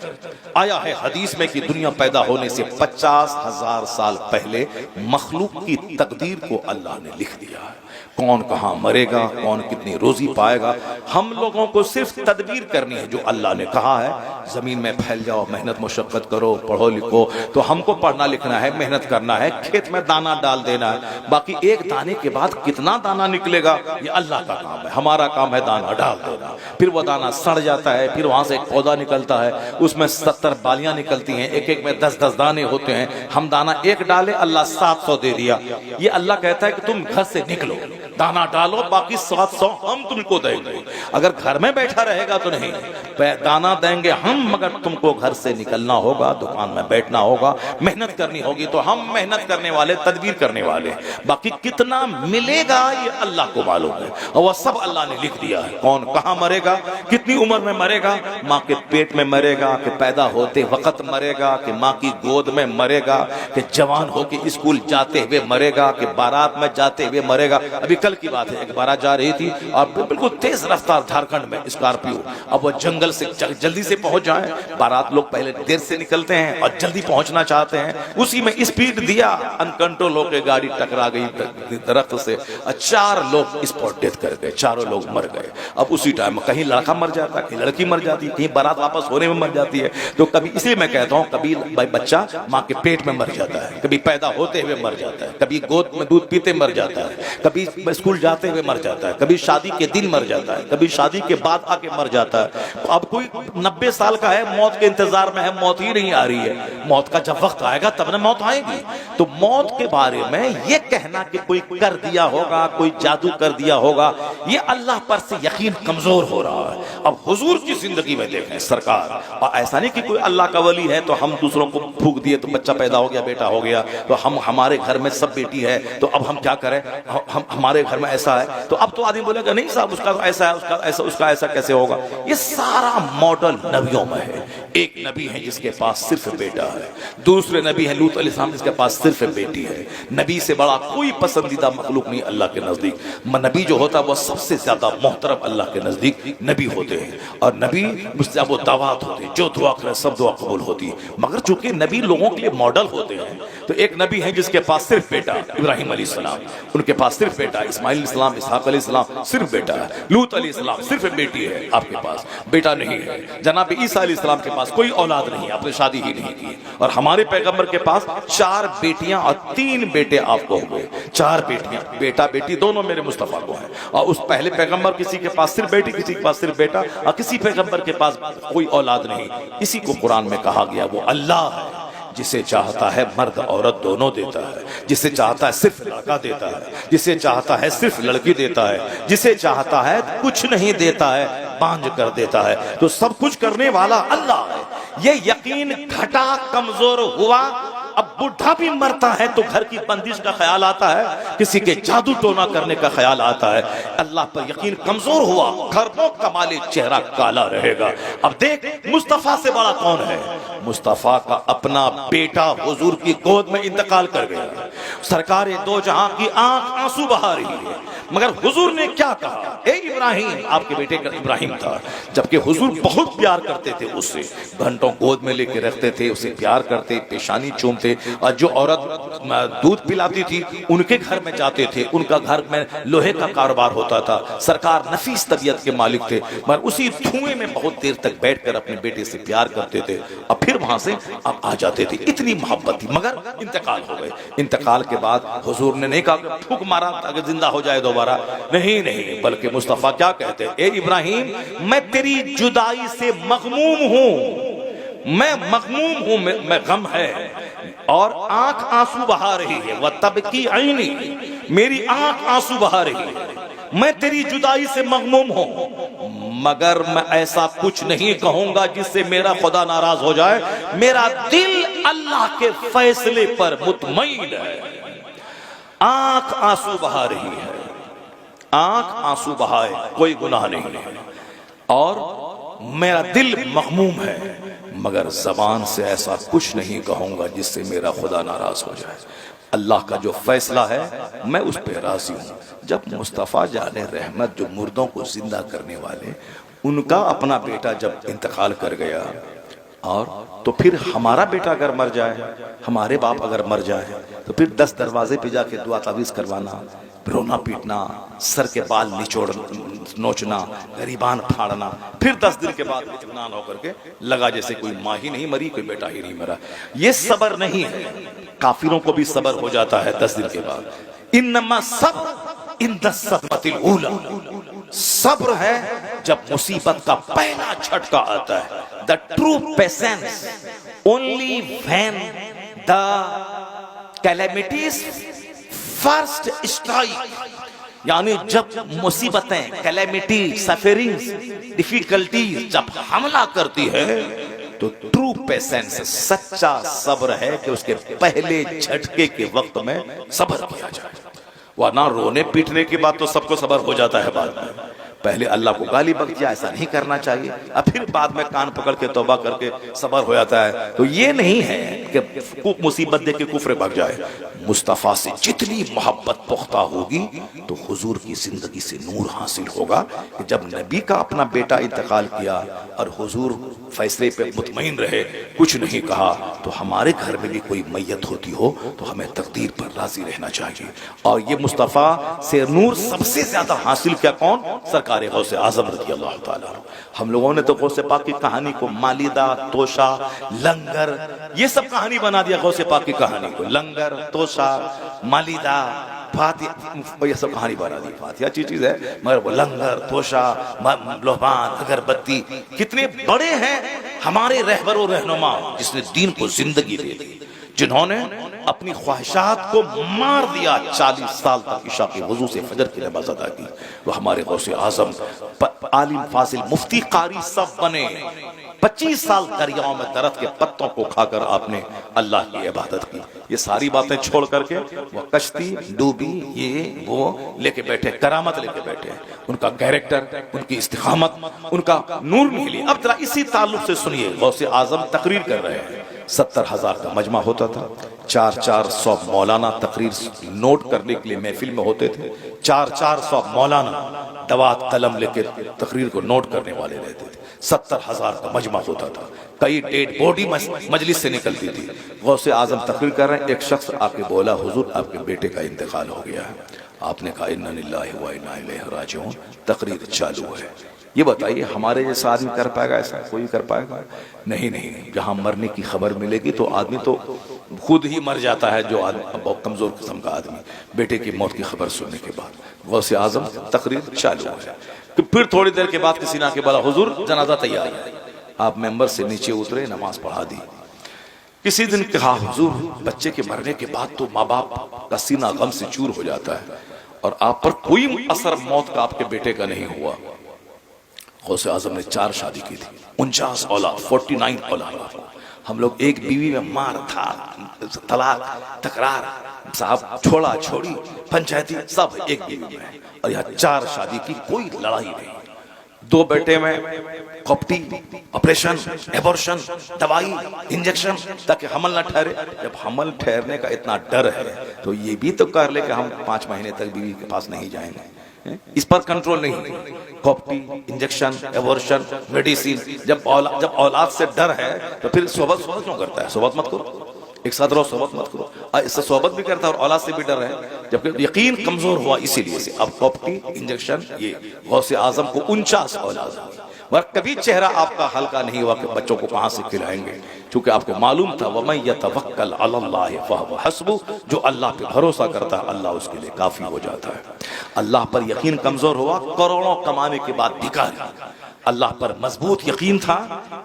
आया है हदीस में कि दुनिया पैदा होने से 50,000 साल पहले मखलूक की तकदीर को अल्लाह ने लिख दिया है। कौन कहाँ मरेगा, कौन कितनी रोजी पाएगा, हम लोगों को सिर्फ तदबीर करनी है। जो अल्लाह ने कहा है जमीन में फैल जाओ, मेहनत मुशक्कत करो, पढ़ो लिखो, तो हमको पढ़ना लिखना है, मेहनत करना है, खेत में दाना डाल देना है। बाकी एक दाने के बाद कितना दाना निकलेगा ये अल्लाह का काम है, हमारा काम है दाना डाल देना। फिर वो दाना सड़ जाता है, फिर वहां से एक पौधा निकलता है, उसमें 70 बालियां निकलती हैं, एक एक में 10-10 दाने होते हैं। हम दाना एक डाले, अल्लाह 700 दे दिया। ये अल्लाह कहता है कि तुम घर से निकलो, दाना डालो, बाकी 700 हम तुमको देंगे। अगर घर में बैठा रहेगा तो नहीं, दाना देंगे हम, मगर तुमको घर से निकलना होगा, दुकान में बैठना होगा, मेहनत करनी होगी। तो हम मेहनत करने वाले, तदबीर करने वाले, बाकी कितना मिलेगा ये अल्लाह को मालूम है, और वह सब अल्लाह ने लिख दिया है। कौन कहाँ मरेगा, कितनी उम्र में मरेगा, माँ के पेट में मरेगा कि पैदा होते वक्त मरेगा, कि माँ की गोद में मरेगा, कि जवान होके स्कूल जाते हुए मरेगा, कि बारात में जाते हुए मरेगा। अभी कल की बात है, एक बारात जा रही थी और बिल्कुल तेज रफ्तार झारखंड में स्कॉर्पियो, अब वो जंगल से जल्दी से पहुंच जाए, बारात लोग पहले देर से निकलते हैं और जल्दी पहुंचना चाहते हैं, उसी में स्पीड दिया, अनकंट्रोल होकर गाड़ी टकरा गई दरख्त से, 4 लोग स्पॉट डेथ कर गए, 4 लोग मर गए। अब उसी टाइम कहीं लड़का मर जाता है, कहीं लड़की मर जाती है, कहीं बारात वापस होने में मर जाती है। तो कभी, इसलिए मैं कहता हूँ, कभी बच्चा माँ के पेट में मर जाता है, कभी पैदा होते हुए मर जाता है, कभी गोद में दूध पीते मर जाता है, कभी स्कूल जाते हुए मर जाता है, कभी शादी के दिन मर जाता है, कभी शादी के बाद आके मर जाता है। अब कोई 90 साल का है, मौत के इंतजार में है, मौत ही नहीं आ रही है। मौत का जब वक्त आएगा तब ना मौत आएगी। तो मौत के बारे में ये कहना कि कोई कर दिया होगा, कोई जादू कर दिया होगा, ये अल्लाह पर से यकीन कमजोर हो रहा है। अब हुजूर की जिंदगी में देखें सरकार, और ऐसा नहीं कि कोई अल्लाह का वली है तो हम दूसरों को फूंक दिए तो बच्चा पैदा हो गया, बेटा हो गया, तो हम, हमारे घर में सब बेटी है तो अब हम क्या करें, हम हमारे घर में ऐसा है। तो अब तो आदमी बोलेगा नहीं साहब उसका तो ऐसा है, उसका ऐसा कैसे होगा। ये सारा मॉडल नबियों में है। एक नबी है जिसके पास सिर्फ बेटा है, दूसरे नबी है लूत अलैहिस्सलाम जिसके पास सिर्फ बेटी है। नबी से बड़ा कोई पसंदीदा मखलूक नहीं अल्लाह के नजदीक। नबी जो होता है वो सबसे ज्यादा मोहतरम अल्लाह के नजदीक नबी होते हैं, और नबी मुस्तजाब दावत होते हैं, जो दुआ करे सब दुआ कबूल होती है। मगर चूंकि नबी लोगों के लिए मॉडल होते हैं, तो एक नबी है जिसके पास सिर्फ बेटा, इब्राहिम अलैहिस्सलाम, उनके पास सिर्फ बेटा, इस्माइल अलैहिस्सलाम, इसहाक अलैहिस्सलाम सिर्फ बेटा है, लूत अलैहिस्सलाम सिर्फ बेटी है, आपके पास बेटा नहीं है। जनाब ईसा अलैहिस्सलाम के पास कोई औलाद नहीं, आपने शादी ही नहीं की। और हमारे पैगंबर के पास 4 बेटियां और 3 बेटे आपको हुए, 4 बेटियां, बेटा बेटी दोनों मेरे मुस्तफा को हैं। और उस पहले पैगंबर किसी के पास सिर्फ बेटी, किसी के पास सिर्फ बेटा, और किसी पैगंबर के पास कोई औलाद नहीं। इसी को कुरान में कहा गया वो अल्लाह है जिसे चाहता है मर्द औरत दोनों देता है, जिसे चाहता है सिर्फ लड़का देता है, जिसे चाहता है सिर्फ लड़की देता है, जिसे चाहता है कुछ नहीं देता है, बांझ कर देता है। तो सब कुछ करने वाला अल्लाह है। ये यकीन घटा, कमजोर हुआ, अब बुढ़ा भी मरता है तो घर की बंदिश का ख्याल आता है, किसी के जादू टोना करने का ख्याल आता है। अल्लाह पर यकीन कमजोर हुआ, खरबों कमाले चेहरा काला रहेगा। अब देख मुस्तफा से बड़ा कौन है? मुस्तफा का अपना बेटा हुजूर की गोद में इंतकाल कर गया। सरकार दो जहां की आंख आंसू बहा रही है, मगर हुजूर ने क्या कहा? ए इब्राहिम, आपके बेटे का इब्राहिम था, जबकि हुजूर बहुत प्यार करते थे उससे, घंटों गोद में लेके रखते थे, उसे प्यार करते, पेशानी चूमते, और जो औरत दूध पिलाती थी उनके घर में जाते थे, उनका घर में लोहे का कारोबार होता था। सरकार नफीस तबीयत के मालिक थे, मगर उसी धुएं में बहुत देर तक बैठकर अपने बेटे से प्यार करते थे और फिर वहां से अब आ जाते थे। इतनी मोहब्बत थी, मगर इंतकाल हो गए। इंतकाल के बाद हुजूर ने नहीं कहा फूंक मारा ताकि जिंदा हो जाए दोबारा, नहीं नहीं, बल्कि मुस्तफा क्या कहते? ए इब्राहिम, मैं तेरी जुदाई से मगमूम हूं, मैं मगमूम हूं, मैं गम है और आंख आंसू बहा रही है। वह तब की आईनी, मेरी आंख आंसू बहा रही है, मैं तेरी जुदाई से मगमूम हूं, मगर मैं ऐसा कुछ नहीं कहूंगा जिससे मेरा खुदा नाराज हो जाए। मेरा दिल अल्लाह के फैसले पर मुतमईन है। आंख आंसू बहा रही है, आंख आंसू बहाए, कोई गुनाह नहीं है, और मेरा दिल मगमूम है, मगर जबान से ऐसा कुछ नहीं कहूंगा जिससे मेरा खुदा नाराज हो जाए। अल्लाह का जो फैसला है मैं उस पर राजी हूं। जब मुस्तफ़ा जाने रहमत, जो मुर्दों को जिंदा करने वाले, उनका अपना बेटा जब इंतकाल कर गया, और तो फिर हमारा बेटा अगर मर जाए, हमारे बाप अगर मर जाए, तो फिर 10 दरवाजे पे जाके दुआ तावीज़ करवाना, रोना पीटना, सर के बाल निचोड़ नोचना, गरीबान फाड़ना, फिर 10 दिन के बाद इत्मीनान होकर के लगा जैसे कोई माँ ही नहीं मरी, कोई बेटा ही नहीं मरा। ये सबर नहीं है, काफिरों को भी सबर हो जाता है 10 दिन के बाद। इन्नमा सब्र इंद सदमतिल ऊला, सब्र है जब मुसीबत का पहला झटका आता है। The true patience only when the calamities first strike, यानी जब मुसीबतें, कैलेमिटी, सफरिंग्स, डिफिकल्टीज जब हमला करती है, तो ट्रू पेशेंस, सच्चा सब्र है कि उसके पहले झटके के वक्त में सब्र किया जाए। वरना रोने पीटने के बाद तो सबको सब्र हो जाता है, बाद में पहले अल्लाह को गाली बक दिया, ऐसा नहीं करना चाहिए, और फिर बाद में कान पकड़ के तौबा करके सबर हो जाता है। तो ये नहीं है कि मुसीबत देख के कुफ्र भाग जाए। मुस्तफ़ा से जितनी मोहब्बत पुख्ता होगी तो हुजूर की जिंदगी से नूर हासिल होगा। कि जब नबी का अपना बेटा इंतकाल किया और हुजूर फैसले पे मुतमईन रहे, कुछ नहीं कहा, तो हमारे घर में भी कोई मैयत होती हो तो हमें तकदीर पर राजी रहना चाहिए। और ये मुस्तफ़ा से नूर सबसे ज्यादा हासिल किया कौन? सरकार गौसे आजम रज़ी अल्लाह ताला। हम लोगों ने तो गौसे पाक की कहानी को मालिदा, तोशा, लंगर, ये सब कहानी बना दिया। गौसे पाक की कहानी को लंगर, तोशा, मालिदा, फातिहा, ये सब कहानी बना दी। फातिहा चीज है, मगर वो लंगर, तोशा, लोबान, अगरबत्ती कितने बड़े हैं हमारे रहबर और रहनुमा, जिसने दीन को जिंदगी दे दी, जिन्होंने अपनी ख्वाहिशात को मार दिया। 40 साल तक इशा की वजू से फजर की नमाज अदा की। वो हमारे गौसे आजम, आलिम, फाजिल, मुफ्ती, कारी सब बने। 25 साल दरियाओं में दरख्त के पत्तों को खाकर आपने अल्लाह की इबादत की। ये सारी बातें छोड़ करके वो कश्ती डूबी, ये वो लेके बैठे, करामत लेके बैठे। उनका कैरेक्टर, उनकी इस्तिकामत, उनका नूर निकली। अब जरा इसी ताल्लुक से सुनिए, गौसे आजम तकरीर कर रहे हैं। 70,000 का मजमा होता था, 400 मौलाना तकरीर नोट करने के लिए महफिल में होते थे। 400 मौलाना दवात कलम लेके तकरीर को नोट करने वाले रहते थे। 70,000 का मजमा होता था, कई डेड बॉडी मजलिस से निकलती थी। गौसे आजम तकरीर कर रहे हैं, एक शख्स आके बोला, हुजूर आपके बेटे का इंतकाल हो गया है। आपने कहा इन्ना लिल्लाहि व इन्ना इलैहि राजिऊन। तकरीर चालू है। ये बताइए हमारे जैसा आदमी कर पाएगा? ऐसा कोई कर पाएगा? नहीं नहीं। जहां मरने की खबर मिलेगी तो आदमी तो खुद ही मर जाता है, जो आदमी बहुत कमजोर किस्म का आदमी, बेटे की मौत की खबर सुनने के बाद। गौसे आजम तकरीर चालू है। तो फिर थोड़ी देर के बाद किसी ने आके बोला, हुजूर जनाजा तैयार है। आप मेंबर से नीचे उतरे, नमाज पढ़ा दी। किसी दिन कहा, हुजूर बच्चे के मरने के बाद तो माँ बाप का सीना गम से चूर हो जाता है, और आप पर कोई असर मौत का आपके बेटे का नहीं हुआ। गौसे आजम ने 4 शादी की थी, 49 औलाद, 49 औलाद। हम लोग एक बीवी में मार था, तलाक, तकरार, साहब छोड़ा छोड़ी, पंचायती सब एक बीवी में, और यहाँ 4 शादी की, कोई लड़ाई नहीं। 2 बेटे में कॉप्टी, ऑपरेशन, एबॉर्शन, दवाई, इंजेक्शन, ताकि हमल ना ठहरे। जब हमल ठहरने का इतना डर है तो ये भी तो कर ले कि हम 5 महीने तक बीवी के पास नहीं जाएंगे। इस पर कंट्रोल नहीं। कॉप्टी, इंजेक्शन, एबॉर्शन, मेडिसिन, जब औलाद से डर है तो फिर सोबत क्यों करता है? सोबत मत करो, एक साथ रहो, सोबत मत करो। इससे सोबत भी करता है और औलाद से भी डर है, जबकि यकीन कमजोर हुआ इसीलिए से। अब कॉप्टी, इंजेक्शन, ये गौसे आजम को 49 औलाद हुई, मगर कभी चेहरा आपका हल्का नहीं हुआ कि बच्चों को कहां से खिलाएंगे, क्योंकि आपको मालूम था वमन यतवक्कल अलल्लाह फहुव हस्बुह, जो अल्लाह पे भरोसा करता है अल्लाह उसके लिए काफी हो जाता है। अल्लाह पर यकीन कमजोर हुआ, करोड़ों कमाने के बाद भिखारी। अल्लाह पर मजबूत यकीन था,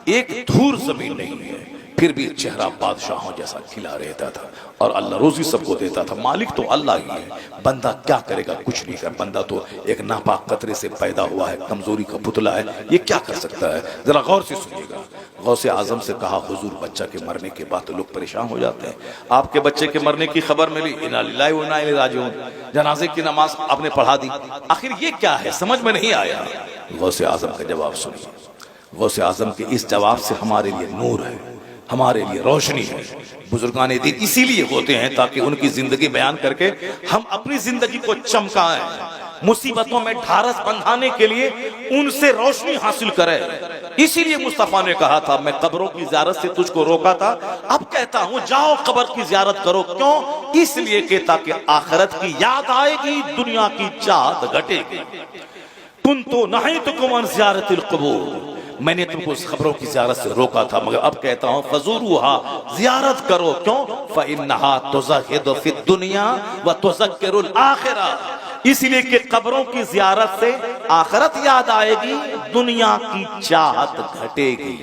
एक धूर जमीन नहीं है, फिर भी चेहरा बादशाहों जैसा खिला रहता था, और अल्लाह रोजी सबको देता था। मालिक तो अल्लाह ही है, बंदा क्या करेगा? कुछ नहीं कर। बंदा तो एक नापाक कतरे से पैदा हुआ है, कमजोरी का पुतला है, ये क्या कर सकता है? जरा गौर से सुनिएगा। गौसे आजम से कहा हुजूर बच्चा के मरने के बाद तो लोग परेशान हो जाते हैं, आपके बच्चे के मरने की खबर मिली, इन्ना लिल्लाहि व इन्ना इलैहि राजिऊन, जनाजे की नमाज आपने पढ़ा दी, आखिर ये क्या है? समझ में नहीं आया। गौसे आजम का जवाब सुनिए। गौसे आजम के इस जवाब से हमारे लिए नूर है, हमारे लिए रोशनी है। बुजुर्गान दीन इसीलिए होते हैं ताकि उनकी जिंदगी बयान करके हम अपनी जिंदगी को चमकाएं, मुसीबतों में ढारस बंधाने के लिए उनसे रोशनी हासिल करें। इसीलिए मुस्तफा ने कहा था, मैं कब्रों की ज़ियारत से तुझको रोका था, अब कहता हूं जाओ कब्र की ज़ियारत करो। क्यों? इसलिए कि ताकि आखिरत की याद आएगी, दुनिया की चाहत घटेगी। कुन्तु नहीतुकुम अन ज़ियारतिल क़ुबूर, मैंने तुमको उस खबरों की ज़ियारत से रोका था, मगर अब कहता हूं फज़ूरुहा, ज़ियारत करो। क्यों? फ़इन्नहा तुज़हिदु फ़िद दुनिया व तुज़क्किरुल आखिरा, इसलिए कि कब्रों की ज़ियारत से आखिरत याद आएगी, दुनिया की चाहत घटेगी।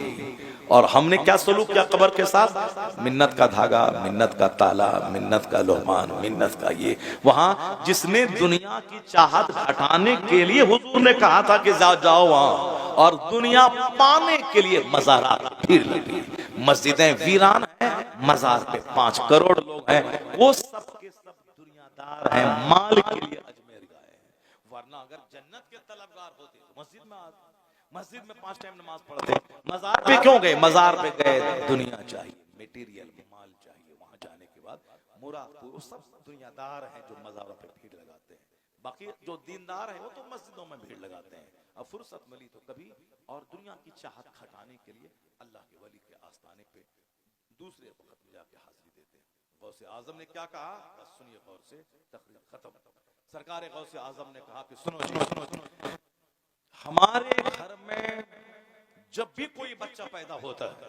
और हमने क्या सलूक किया कब्र के साथ? मिन्नत का धागा, मिन्नत का ताला, मिन्नत का लोहमान, मिन्नत का ये। वहां जिसने दुनिया की चाहत घटाने के लिए हुजूर ने कहा था कि जाओ वहां, और दुनिया पाने के लिए मज़ारात भीड़ लगी, मस्जिदें वीरान हैं, मज़ार पे 5 करोड़ लोग हैं, वो सब के सब दुनियादार हैं, माल के लिए अजमेर गए हैं। वरना अगर जन्नत के तलबगार होते तो मस्जिद में 5 टाइम नमाज पढ़ते। मज़ार पे क्यों गए? मज़ार पे गए दुनिया चाहिए, मटेरियल माल चाहिए। वहां जाने के बाद मुराद वो सब दुनियादार हैं जो मज़ारों पे भीड़ लगाते हैं, बाकी जो दीनदार हैं वो तो मस्जिदों में भीड़ लगाते हैं। अब फुर्सत मिली तो कभी, और दुनिया की चाहत खटाने के लिए अल्लाह के वली के आस्थाने पे दूसरे वक्त में जाके हाजिरी देते हैं। गौसे आजम ने क्या कहा? सुनिए गौर से, तकरीर खत्म। सरकार गौसे आजम ने कहा कि सुनो, हमारे घर में जब भी कोई बच्चा पैदा होता है,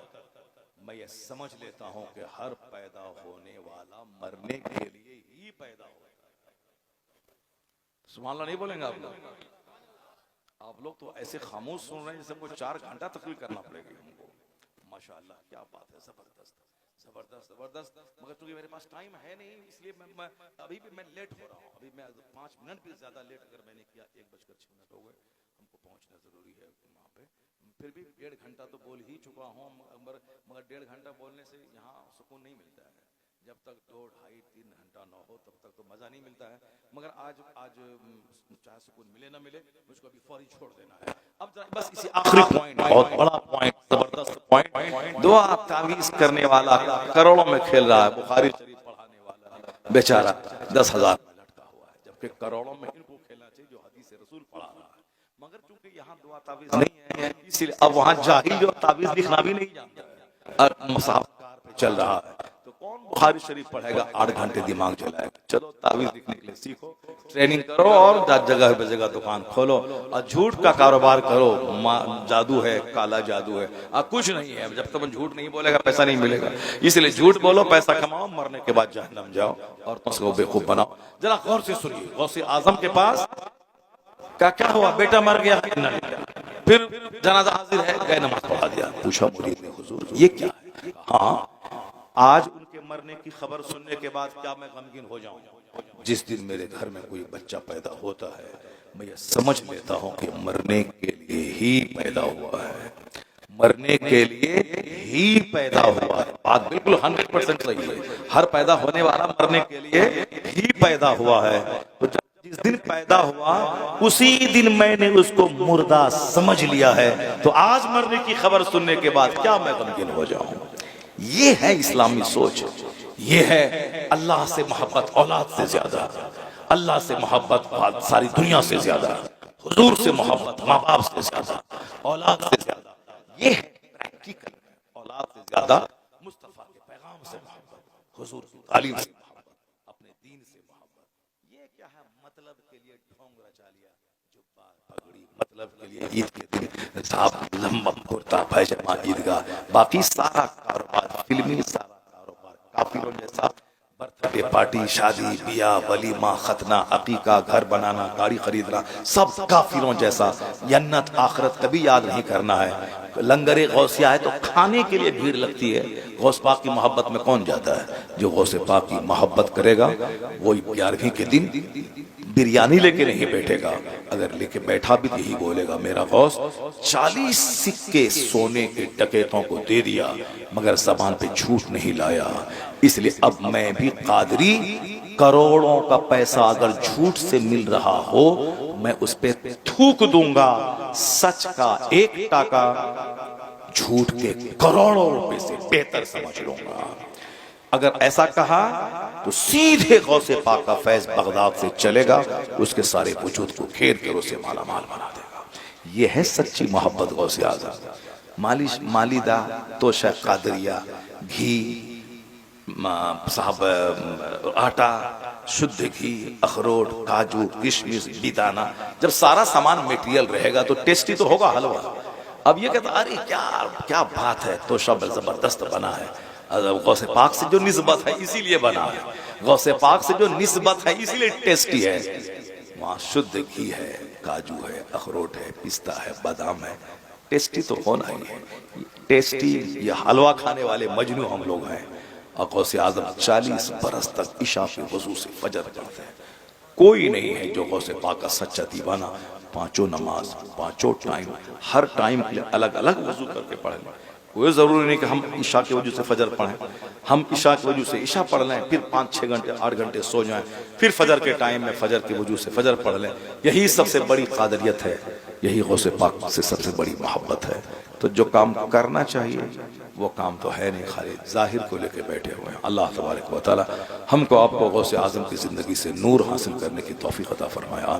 मैं ये समझ लेता हूं कि हर पैदा होने वाला मरने के लिए ही पैदा होता है। सुभान अल्लाह नहीं बोलेंगे आप लोग? आप लोग तो ऐसे खामोश सुन रहे हैं जैसे कोई 4 घंटा तकरीर करना पड़ेगी हमको। माशाअल्लाह, क्या बात है, जबरदस्त जबरदस्त जबरदस्त। मगर चूंकि मेरे पास टाइम है नहीं, इसलिए मैं अभी भी मैं लेट हो रहा हूँ। अभी मैं 5 मिनट भी ज्यादा लेट अगर मैंने किया, 1:06 हो गए, हमको पहुंचना जरूरी है वहाँ पे। फिर भी 1.5 घंटा तो बोल ही चुका हूँ, मगर 1.5 घंटा बोलने से यहाँ सुकून नहीं मिलता है। जब तक 2, 2.5, 3 घंटा ना हो तब तक तो मजा नहीं मिलता है। मगर आज चाहे सुकून मिले ना मिले, मुझको अभी फौरी छोड़ देना है। अब बस इसी आखिरी पॉइंट, बहुत बड़ा पॉइंट, जबरदस्त पॉइंट। दुआ तावीज करने वाला करोड़ों में खेल रहा है, बुखारी शरीफ पढ़ाने वाला बेचारा 10,000 में लटका हुआ है, जबकि करोड़ों में इनको खेलना चाहिए जो हदीस रसूल पढ़ा रहा है। मगर चूंकि यहाँ दुआ तावीज नहीं है, इसलिए अब वहाँ जाहिल जो तावीज लिखना भी नहीं जानता है, मुसाफिर पे चल रहा है, तो कौन बुखारी शरीफ पढ़ेगा? 8 घंटे दिमाग चलाएगा। चलो तावीज लिखने के लिए सीखो, ट्रेनिंग करो, और जगह पे जगह दुकान खोलो, और झूठ का कारोबार करो। जादू है, काला जादू है, कुछ नहीं है। जब तक झूठ नहीं बोलेगा पैसा नहीं मिलेगा, इसलिए झूठ बोलो, पैसा कमाओ, मरने के बाद जहन्नम जाओ और उसको बेवकूफ बनाओ। जरा गौर से सुनिए, गौसे आजम के पास क्या हुआ? बेटा मर गया, फिर जनाजा हाजिर है, गए नमाज पढ़ा दिया। पूछा मुरीद ने, हुजूर ये क्या है? हाँ, आज उनके मरने की खबर सुनने के बाद क्या मैं गमगीन हो जाऊं? जिस दिन मेरे घर में कोई बच्चा पैदा होता है, मैं ये समझ लेता हूं कि मरने के लिए ही पैदा हुआ है। मरने के लिए ही पैदा हुआ है। बात बिल्कुल 100% सही है। हर पैदा होने वाला मरने के लिए ही पैदा हुआ है। तो जिस दिन पैदा हुआ उसी दिन मैंने उसको मुर्दा समझ लिया है। तो आज मरने की खबर सुनने के बाद क्या मैं गमगीन हो जाऊं? ये है इस्लामी सोच। ये है अल्लाह से मोहब्बत औलाद से ज्यादा, अल्लाह से मोहब्बत सारी दुनिया से ज्यादा, हुजूर से मोहब्बत माँ बाप से ज्यादा, औलाद से ज्यादा। ये है प्रैक्टिकल। औलाद से ज्यादा मुस्तफा के पैगाम से मोहब्बत, हुजूर की तालीम से मोहब्बत, अपने दीन से मोहब्बत। ये क्या है? मतलब के लिए ढोंग रचा लिया, जुब्बा पगड़ी, मतलब के लिए ईद के दिन साहब लंबा कुर्ता पैजामा ईदगाह, बाकी सारा कारोबार फिल्मी, सारा कारोबार काफिरों जैसा। बर्थडे पार्टी, शादी बियाह, वलीमा, खतना, अकीका, घर बनाना, गाड़ी खरीदना, सब काफिरों जैसा। जन्नत आखिरत कभी याद नहीं करना है। लंगरे गौसिया है तो खाने के लिए भीड़ लगती है। गौस पाक की मोहब्बत में कौन जाता है? जो गौसे पाक की मोहब्बत करेगा वही 11वीं के दिन बिरयानी लेके नहीं बैठेगा। अगर लेके बैठा भी यही बोलेगा, मेरा गौस 40 सिक्के सोने के डकैतों को दे दिया मगर जबान पे झूठ नहीं लाया, इसलिए अब मैं भी कादरी, करोड़ों का पैसा अगर झूठ से मिल रहा हो मैं उस पे थूक दूंगा। सच का 1 टाका झूठ के करोड़ों रुपए से बेहतर समझ लूंगा। अगर ऐसा कहा तो सीधे गौसे पाक का फैज बगदाद से चलेगा, उसके सारे वजूद को घेर कर उसे माला माल बना देगा। यह है सच्ची मोहब्बत गौसे आज़म। मालिश, मालिदा, तोशा, कादरिया, घी, साहब आटा, शुद्ध घी, अखरोट, काजू, किशमिश, बिदाना, जब सारा सामान मटेरियल रहेगा तो टेस्टी तो होगा हलवा। अब ये कहता अरे क्या क्या बात है, तोशा जबरदस्त बना है। गौसे पाक से जो निस्बत है इसीलिए बना है, गौसे पाक से जो निस्बत है इसीलिए टेस्टी है। वहाँ शुद्ध घी है, काजू है, अखरोट है, पिस्ता है, बादाम है, टेस्टी तो होना ही है। टेस्टी ये हलवा खाने वाले मजनू हम लोग हैं। और गौसे आज़म 40 बरस तक इशा के वजू से फजर पढ़ते हैं। कोई नहीं है जो गौसे पाक का सच्चा दीवाना। पांचों नमाज, पांचों टाइम, हर टाइम के लिए अलग अलग वजू करके पढ़ें। कोई ज़रूरी नहीं कि हम ईशा के वजह से फजर पढ़ें। हम ईशा के वजह से ईशा पढ़ लें, फिर 5-6 घंटे 8 घंटे सो जाएं, फिर फजर के टाइम में फजर के वजह से फजर पढ़ लें। यही सबसे बड़ी कादरियत है, यही गौसे पाक से सबसे बड़ी मोहब्बत है। तो जो काम करना चाहिए वो काम तो है नहीं, खाली जाहिर को लेके बैठे हुए हैं। अल्लाह तबारक व तआला हमको आपको गौसे आज़म की ज़िंदगी से नूर हासिल करने की तौफीक अता फरमाए।